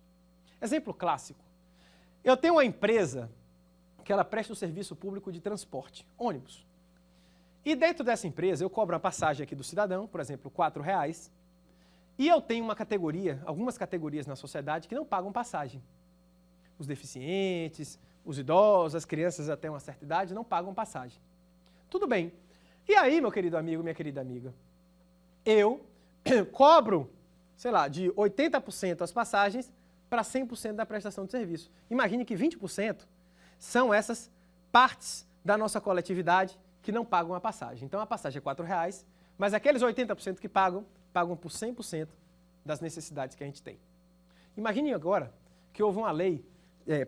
Exemplo clássico. Eu tenho uma empresa que ela presta o serviço público de transporte, ônibus. E dentro dessa empresa eu cobro a passagem aqui do cidadão, por exemplo, R$4, e eu tenho uma categoria, algumas categorias na sociedade que não pagam passagem. os deficientes, os idosos, as crianças até uma certa idade não pagam passagem. Tudo bem. E aí, meu querido amigo, minha querida amiga, eu cobro, sei lá, de 80% as passagens para 100% da prestação de serviço. Imagine que 20% são essas partes da nossa coletividade que não pagam a passagem. Então a passagem é R$4, mas aqueles 80% que pagam por 100% das necessidades que a gente tem. Imagine agora que houve uma lei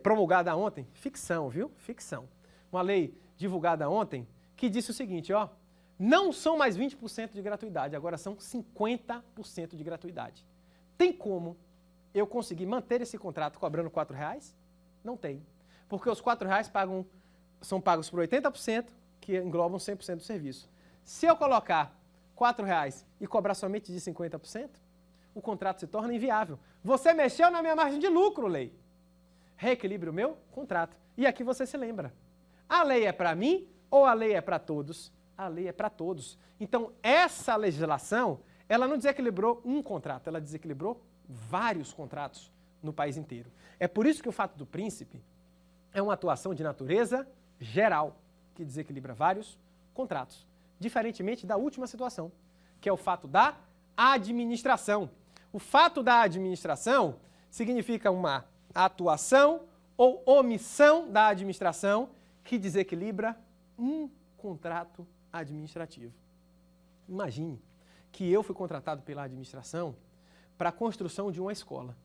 promulgada ontem, ficção, viu? Ficção. Uma lei divulgada ontem que disse o seguinte, ó, não são mais 20% de gratuidade, agora são 50% de gratuidade. Tem como eu conseguir manter esse contrato cobrando R$4? Não tem. Porque os R$4 são pagos por 80%, que englobam 100% do serviço. Se eu colocar R$4 e cobrar somente de 50%, o contrato se torna inviável. Você mexeu na minha margem de lucro, lei. Reequilibre o meu contrato. E aqui você se lembra. A lei é para mim ou a lei é para todos? A lei é para todos. Então, essa legislação, ela não desequilibrou um contrato, ela desequilibrou vários contratos no país inteiro. É por isso que o fato do príncipe é uma atuação de natureza geral, que desequilibra vários contratos. Diferentemente da última situação, que é o fato da administração. O fato da administração significa uma atuação ou omissão da administração que desequilibra um contrato administrativo. Imagine que eu fui contratado pela administração para a construção de uma escola.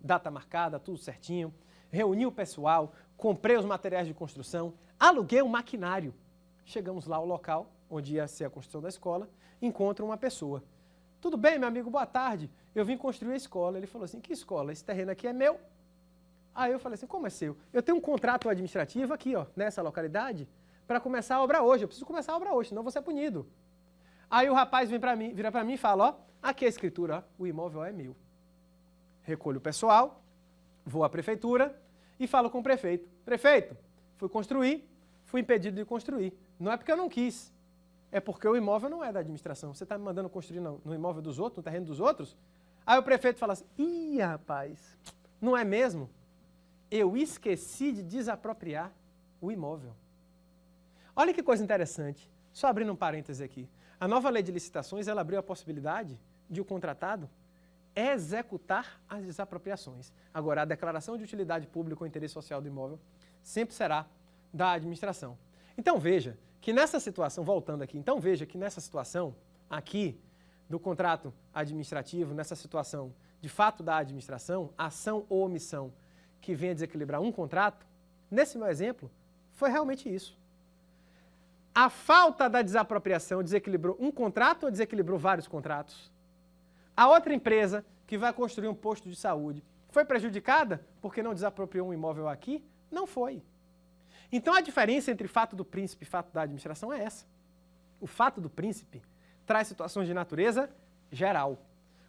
Data marcada, tudo certinho, reuni o pessoal, comprei os materiais de construção, aluguei um maquinário. Chegamos lá ao local onde ia ser a construção da escola, encontro uma pessoa. Tudo bem, meu amigo, boa tarde. Eu vim construir a escola. Ele falou assim, que escola? Esse terreno aqui é meu. Aí eu falei assim, como é seu? Eu tenho um contrato administrativo aqui, ó, nessa localidade, para começar a obra hoje. Eu preciso começar a obra hoje, senão vou ser punido. Aí o rapaz vira para mim e fala, ó, aqui é a escritura, ó, o imóvel é meu. Recolho o pessoal, vou à prefeitura e falo com o prefeito. Prefeito, fui construir, fui impedido de construir. Não é porque eu não quis, é porque o imóvel não é da administração. Você está me mandando construir no imóvel dos outros, no terreno dos outros? Aí o prefeito fala assim, ih, rapaz, não é mesmo? Eu esqueci de desapropriar o imóvel. Olha que coisa interessante. Só abrindo um parêntese aqui. A nova lei de licitações, ela abriu a possibilidade de o contratado executar as desapropriações. Agora, a declaração de utilidade pública ou interesse social do imóvel sempre será da administração. Então veja que nessa situação, voltando aqui, então veja que nessa situação aqui do contrato administrativo, nessa situação de fato da administração, ação ou omissão que venha desequilibrar um contrato, nesse meu exemplo, foi realmente isso. A falta da desapropriação desequilibrou um contrato ou desequilibrou vários contratos? A outra empresa que vai construir um posto de saúde foi prejudicada porque não desapropriou um imóvel aqui? Não foi. Então a diferença entre fato do príncipe e fato da administração é essa. O fato do príncipe traz situações de natureza geral.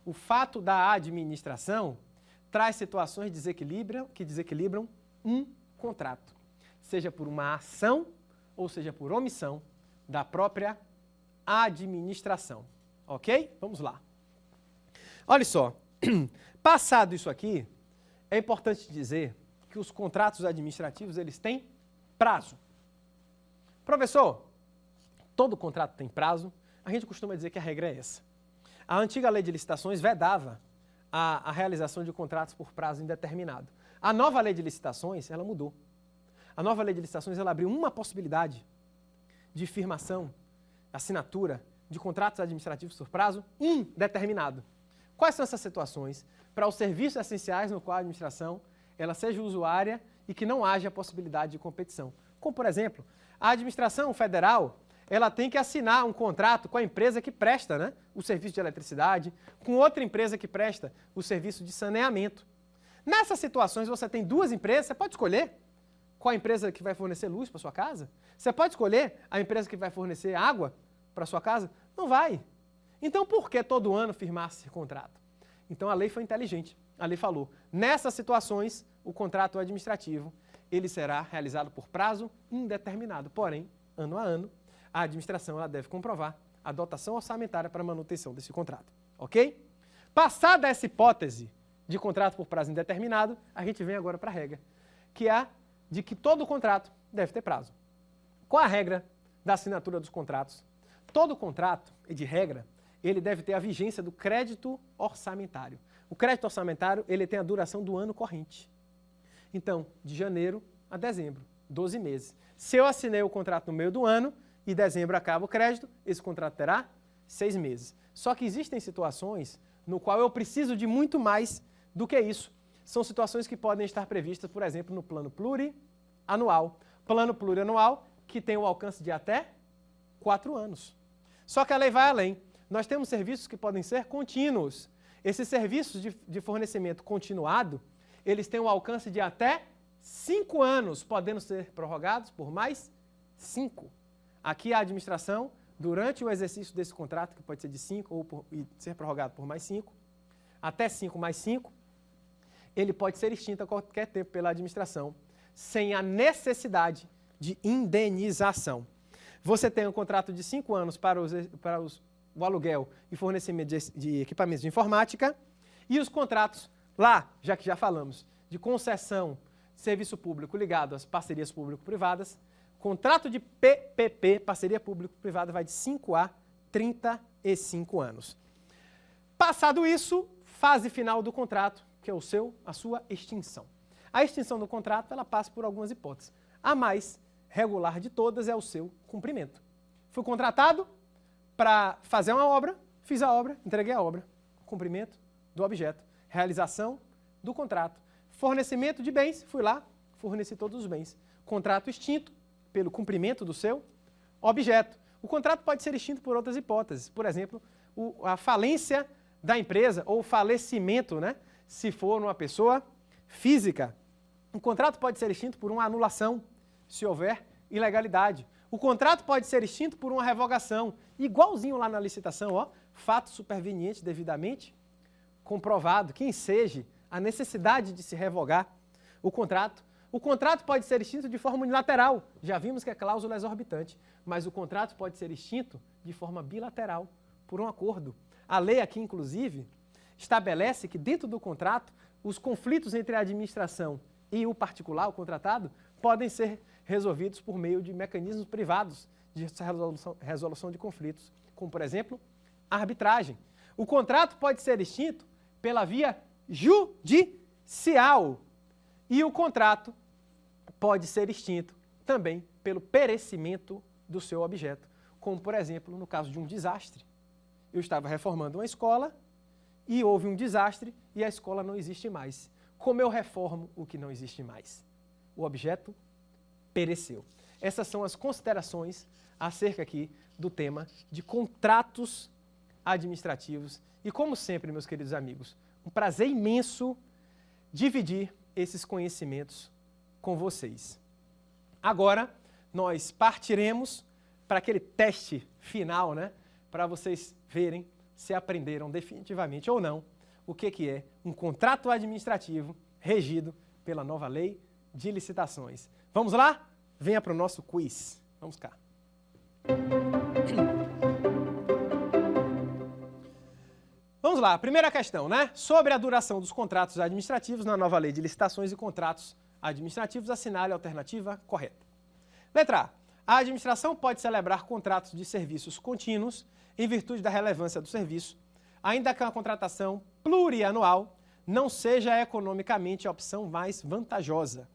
O fato da administração traz situações que desequilibram um contrato, seja por uma ação ou seja por omissão da própria administração. Ok? Vamos lá. Olha só, passado isso aqui, é importante dizer que os contratos administrativos, eles têm prazo. Professor, todo contrato tem prazo, a gente costuma dizer que a regra é essa. A antiga lei de licitações vedava a realização de contratos por prazo indeterminado. A nova lei de licitações, ela mudou. A nova lei de licitações, ela abriu uma possibilidade de firmação, assinatura de contratos administrativos por prazo indeterminado. Quais são essas situações? Para os serviços essenciais no qual a administração ela seja usuária e que não haja possibilidade de competição. Como, por exemplo, a administração federal ela tem que assinar um contrato com a empresa que presta o serviço de eletricidade, com outra empresa que presta o serviço de saneamento. Nessas situações, você tem duas empresas, você pode escolher qual a empresa que vai fornecer luz para sua casa? Você pode escolher a empresa que vai fornecer água para sua casa? Não vai. Então, por que todo ano firmar esse contrato? Então, a lei foi inteligente. A lei falou, nessas situações, o contrato administrativo, ele será realizado por prazo indeterminado. Porém, ano a ano, a administração ela deve comprovar a dotação orçamentária para a manutenção desse contrato. Ok? Passada essa hipótese de contrato por prazo indeterminado, a gente vem agora para a regra. que é de que todo contrato deve ter prazo. Qual a regra da assinatura dos contratos? Todo contrato, de regra, ele deve ter a vigência do crédito orçamentário. O crédito orçamentário, ele tem a duração do ano corrente. Então, de janeiro a dezembro, 12 meses. Se eu assinei o contrato no meio do ano e dezembro acaba o crédito, esse contrato terá 6 meses. Só que existem situações no qual eu preciso de muito mais do que isso. São situações que podem estar previstas, por exemplo, no plano plurianual. Plano plurianual que tem o alcance de até 4 anos. Só que a lei vai além. Nós temos serviços que podem ser contínuos. Esses serviços de fornecimento continuado, eles têm um alcance de até 5 anos, podendo ser prorrogados por mais 5. Aqui a administração, durante o exercício desse contrato, que pode ser de 5 e ser prorrogado por mais 5, até 5 mais 5, ele pode ser extinto a qualquer tempo pela administração, sem a necessidade de indenização. Você tem um contrato de 5 anos para o aluguel e fornecimento de equipamentos de informática e os contratos lá, já que já falamos, de concessão de serviço público ligado às parcerias público-privadas, contrato de PPP, parceria público-privada, vai de 5 a 35 anos. Passado isso, fase final do contrato, que é a sua extinção. A extinção do contrato, ela passa por algumas hipóteses. A mais regular de todas é o seu cumprimento. Fui contratado para fazer uma obra, fiz a obra, entreguei a obra. Cumprimento do objeto. Realização do contrato. Fornecimento de bens, fui lá, forneci todos os bens. Contrato extinto pelo cumprimento do seu objeto. O contrato pode ser extinto por outras hipóteses. Por exemplo, a falência da empresa ou o falecimento, né? Se for uma pessoa física. O contrato pode ser extinto por uma anulação, se houver ilegalidade. O contrato pode ser extinto por uma revogação, igualzinho lá na licitação, ó, fato superveniente devidamente comprovado, que enseje a necessidade de se revogar o contrato. O contrato pode ser extinto de forma unilateral, já vimos que a cláusula é exorbitante, mas o contrato pode ser extinto de forma bilateral, por um acordo. A lei aqui, inclusive, estabelece que dentro do contrato, os conflitos entre a administração e o particular, o contratado, podem ser resolvidos por meio de mecanismos privados de resolução de conflitos, como, por exemplo, a arbitragem. O contrato pode ser extinto pela via judicial e o contrato pode ser extinto também pelo perecimento do seu objeto, como, por exemplo, no caso de um desastre. Eu estava reformando uma escola e houve um desastre e a escola não existe mais. Como eu reformo o que não existe mais? O objeto pereceu. Essas são as considerações acerca aqui do tema de contratos administrativos. E como sempre, meus queridos amigos, um prazer imenso dividir esses conhecimentos com vocês. Agora, nós partiremos para aquele teste final, né? Para vocês verem se aprenderam definitivamente ou não o que é um contrato administrativo regido pela nova lei de licitações. Vamos lá? Venha para o nosso quiz. Vamos cá. Vamos lá, primeira questão, né? Sobre a duração dos contratos administrativos na nova lei de licitações e contratos administrativos, assinale a alternativa correta. Letra A. A administração pode celebrar contratos de serviços contínuos em virtude da relevância do serviço, ainda que a contratação plurianual não seja economicamente a opção mais vantajosa.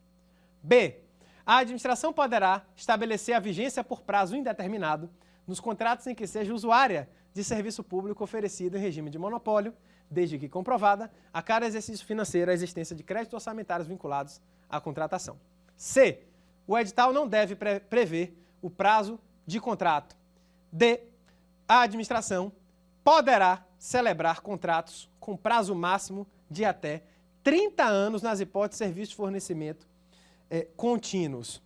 B. A administração poderá estabelecer a vigência por prazo indeterminado nos contratos em que seja usuária de serviço público oferecido em regime de monopólio, desde que comprovada a cada exercício financeiro a existência de créditos orçamentários vinculados à contratação. C. O edital não deve prever o prazo de contrato. D. A administração poderá celebrar contratos com prazo máximo de até 30 anos nas hipóteses de serviços de fornecimento contínuos.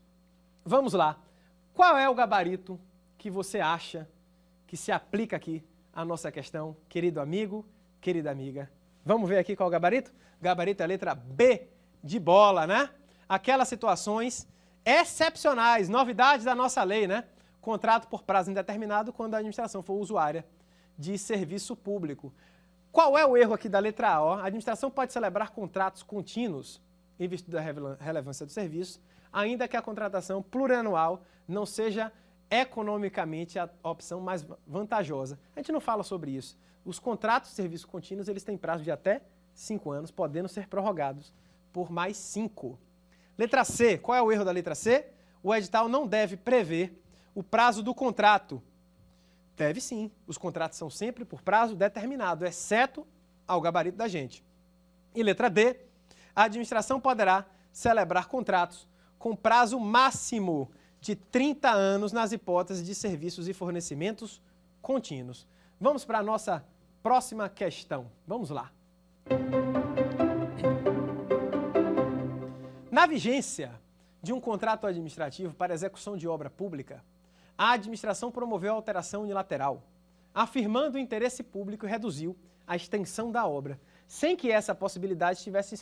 Vamos lá. Qual é o gabarito que você acha que se aplica aqui à nossa questão, querido amigo, querida amiga? Vamos ver aqui qual é o gabarito? O gabarito é a letra B de bola, né? Aquelas situações excepcionais, novidades da nossa lei, né? Contrato por prazo indeterminado quando a administração for usuária de serviço público. Qual é o erro aqui da letra A? A administração pode celebrar contratos contínuos. em virtude da relevância do serviço, ainda que a contratação plurianual não seja economicamente a opção mais vantajosa. A gente não fala sobre isso. Os contratos de serviços contínuos, eles têm prazo de até 5 anos, podendo ser prorrogados por mais 5. Letra C. Qual é o erro da letra C? O edital não deve prever o prazo do contrato. Deve sim. Os contratos são sempre por prazo determinado, exceto ao gabarito da gente. E letra D. A administração poderá celebrar contratos com prazo máximo de 30 anos nas hipóteses de serviços e fornecimentos contínuos. Vamos para a nossa próxima questão. Vamos lá. Na vigência de um contrato administrativo para execução de obra pública, a administração promoveu a alteração unilateral, afirmando o interesse público e reduziu a extensão da obra, sem que essa possibilidade estivesse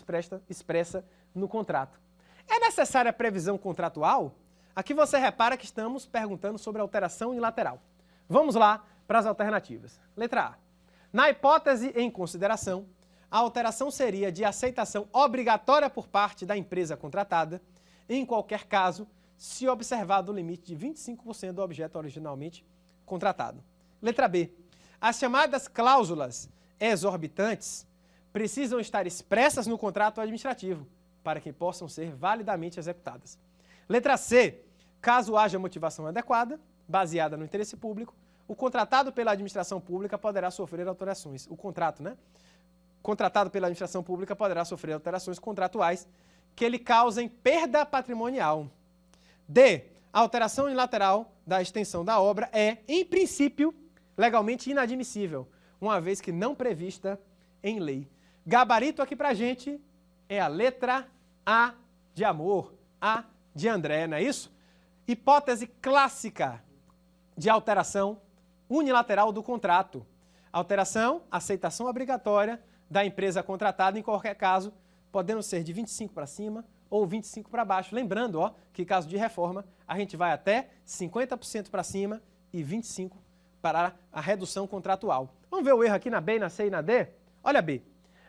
expressa no contrato. É necessária a previsão contratual? Aqui você repara que estamos perguntando sobre alteração unilateral. Vamos lá para as alternativas. Letra A. Na hipótese em consideração, a alteração seria de aceitação obrigatória por parte da empresa contratada, em qualquer caso, se observado o limite de 25% do objeto originalmente contratado. Letra B. As chamadas cláusulas exorbitantes precisam estar expressas no contrato administrativo para que possam ser validamente executadas. Letra C. Caso haja motivação adequada, baseada no interesse público, o contratado pela administração pública poderá sofrer alterações. O contrato, né? Contratado pela administração pública poderá sofrer alterações contratuais que lhe causem perda patrimonial. D. A alteração unilateral da extensão da obra é, em princípio, legalmente inadmissível, uma vez que não prevista em lei. Gabarito aqui pra gente é a letra A de amor, A de André, não é isso? Hipótese clássica de alteração unilateral do contrato. Alteração, aceitação obrigatória da empresa contratada, em qualquer caso, podendo ser de 25 para cima ou 25 para baixo. Lembrando, ó, que em caso de reforma, a gente vai até 50% para cima e 25% para a redução contratual. Vamos ver o erro aqui na B, na C e na D? Olha B.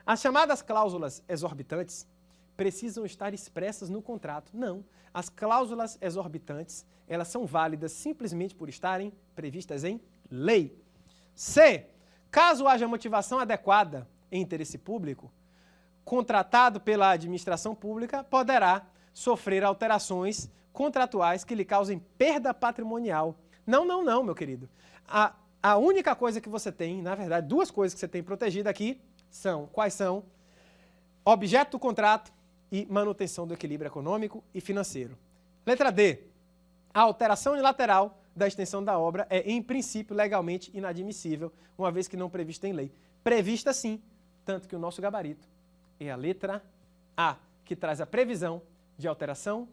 As chamadas cláusulas exorbitantes precisam estar expressas no contrato. Não. As cláusulas exorbitantes, elas são válidas simplesmente por estarem previstas em lei. C. Caso haja motivação adequada em interesse público, contratado pela administração pública poderá sofrer alterações contratuais que lhe causem perda patrimonial. Não, não, não, meu querido. A única coisa que você tem, na verdade, duas coisas que você tem protegida aqui são, quais são? Objeto do contrato e manutenção do equilíbrio econômico e financeiro. Letra D. A alteração unilateral da extensão da obra é, em princípio, legalmente inadmissível, uma vez que não prevista em lei. Prevista sim, tanto que o nosso gabarito é a letra A, que traz a previsão de alteração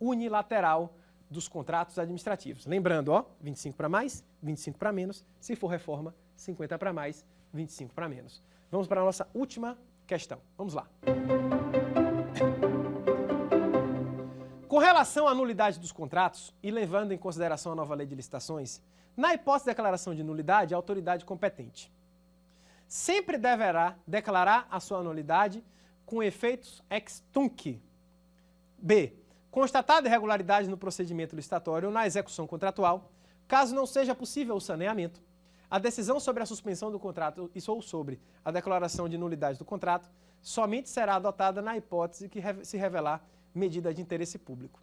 unilateral dos contratos administrativos. Lembrando, ó, 25 para mais, 25 para menos, se for reforma, 50 para mais, 25 para menos. Vamos para a nossa última questão. Vamos lá. Com relação à nulidade dos contratos e levando em consideração a nova lei de licitações, na hipótese de declaração de nulidade, a autoridade competente sempre deverá declarar a sua nulidade com efeitos ex tunc. B. Constatada irregularidade no procedimento licitatório ou na execução contratual, caso não seja possível o saneamento, a decisão sobre a suspensão do contrato ou sobre a declaração de nulidade do contrato somente será adotada na hipótese que se revelar medida de interesse público.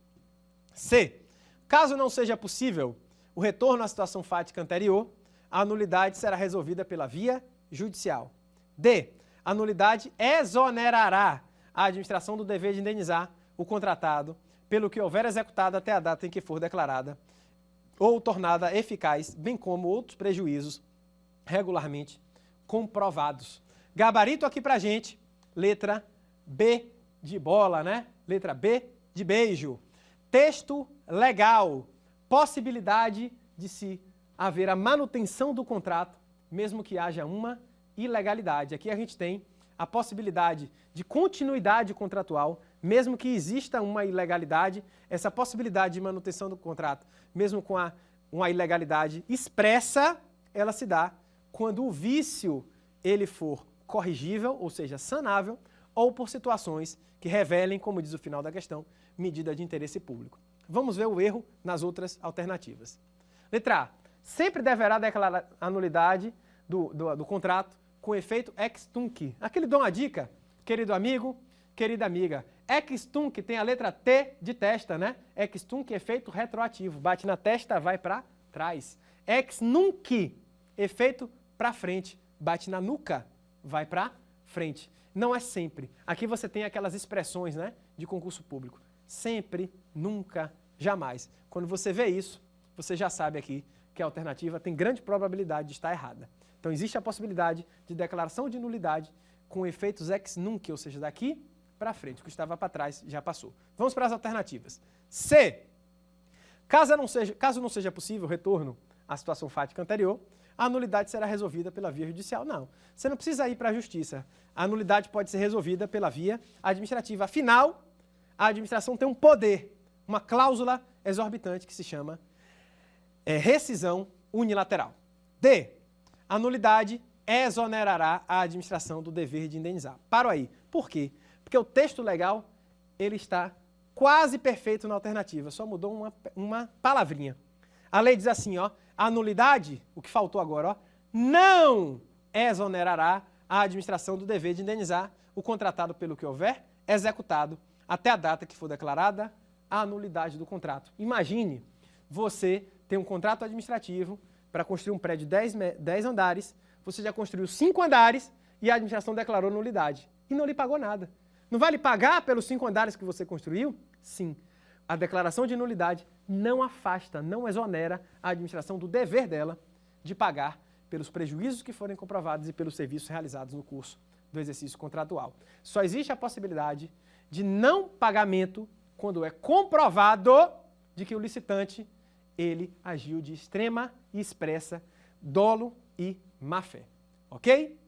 C. Caso não seja possível o retorno à situação fática anterior, a nulidade será resolvida pela via judicial. D. A nulidade exonerará a administração do dever de indenizar o contratado pelo que houver executado até a data em que for declarada ou tornada eficaz, bem como outros prejuízos regularmente comprovados. Gabarito aqui pra gente, letra B de bola, né? Letra B de beijo. Texto legal. Possibilidade de se haver a manutenção do contrato, mesmo que haja uma ilegalidade. Aqui a gente tem a possibilidade de continuidade contratual, mesmo que exista uma ilegalidade, essa possibilidade de manutenção do contrato, mesmo com uma ilegalidade expressa, ela se dá quando o vício ele for corrigível, ou seja, sanável, ou por situações que revelem, como diz o final da questão, medida de interesse público. Vamos ver o erro nas outras alternativas. Letra A. Sempre deverá declarar a nulidade do contrato com efeito ex tunc. Aqui lhe dou uma dica, querido amigo, querida amiga. Ex tunc tem a letra T de testa, né? Ex tunc, efeito retroativo. Bate na testa, vai para trás. Ex nunc, efeito para frente. Bate na nuca, vai para frente. Não é sempre. Aqui você tem aquelas expressões, né, de concurso público. Sempre, nunca, jamais. Quando você vê isso, você já sabe aqui que a alternativa tem grande probabilidade de estar errada. Então existe a possibilidade de declaração de nulidade com efeitos ex nunc, ou seja, daqui para frente. O que estava para trás já passou. Vamos para as alternativas. C. Caso não seja possível o retorno à situação fática anterior, a nulidade será resolvida pela via judicial. Não, você não precisa ir para a justiça. A nulidade pode ser resolvida pela via administrativa. Afinal, a administração tem um poder, uma cláusula exorbitante que se chama rescisão unilateral. D. A nulidade exonerará a administração do dever de indenizar. Paro aí. Por quê? Porque o texto legal ele está quase perfeito na alternativa, só mudou uma palavrinha. A lei diz assim, ó, a nulidade, o que faltou agora, ó, não exonerará a administração do dever de indenizar o contratado pelo que houver executado até a data que for declarada a nulidade do contrato. Imagine você ter um contrato administrativo para construir um prédio de 10 andares, você já construiu 5 andares e a administração declarou nulidade e não lhe pagou nada. Não vai lhe pagar pelos 5 andares que você construiu? Sim. A declaração de nulidade não afasta, não exonera a administração do dever dela de pagar pelos prejuízos que forem comprovados e pelos serviços realizados no curso do exercício contratual. Só existe a possibilidade de não pagamento quando é comprovado de que o licitante ele agiu de extrema e expressa dolo e má-fé. Ok?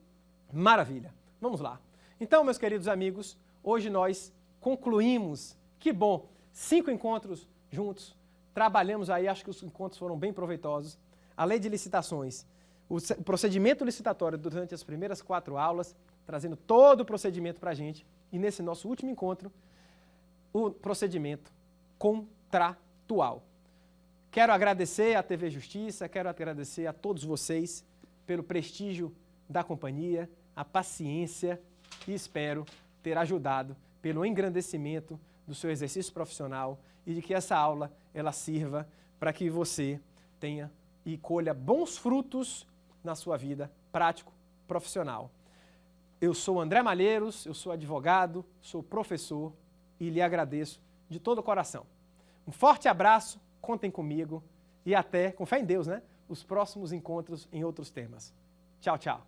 Maravilha. Vamos lá. Então, meus queridos amigos, hoje nós concluímos, que bom, 5 encontros juntos, trabalhamos aí, acho que os encontros foram bem proveitosos. A lei de licitações, o procedimento licitatório durante as primeiras 4 aulas, trazendo todo o procedimento para a gente. E nesse nosso último encontro, o procedimento contratual. Quero agradecer à TV Justiça, quero agradecer a todos vocês pelo prestígio da companhia, a paciência e espero ter ajudado pelo engrandecimento do seu exercício profissional e de que essa aula ela sirva para que você tenha e colha bons frutos na sua vida prático profissional. Eu sou André Malheiros, eu sou advogado, sou professor e lhe agradeço de todo o coração. Um forte abraço, contem comigo e até, com fé em Deus, né, os próximos encontros em outros temas. Tchau, tchau.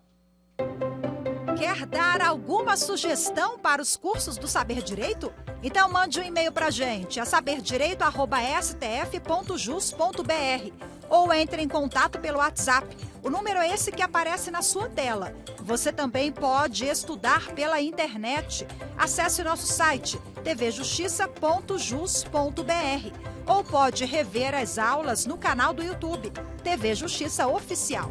Quer dar alguma sugestão para os cursos do Saber Direito? Então mande um e-mail para a gente, saberdireito@stf.jus.br ou entre em contato pelo WhatsApp. O número é esse que aparece na sua tela. Você também pode estudar pela internet. Acesse o nosso site tvjustiça.jus.br ou pode rever as aulas no canal do YouTube TV Justiça Oficial.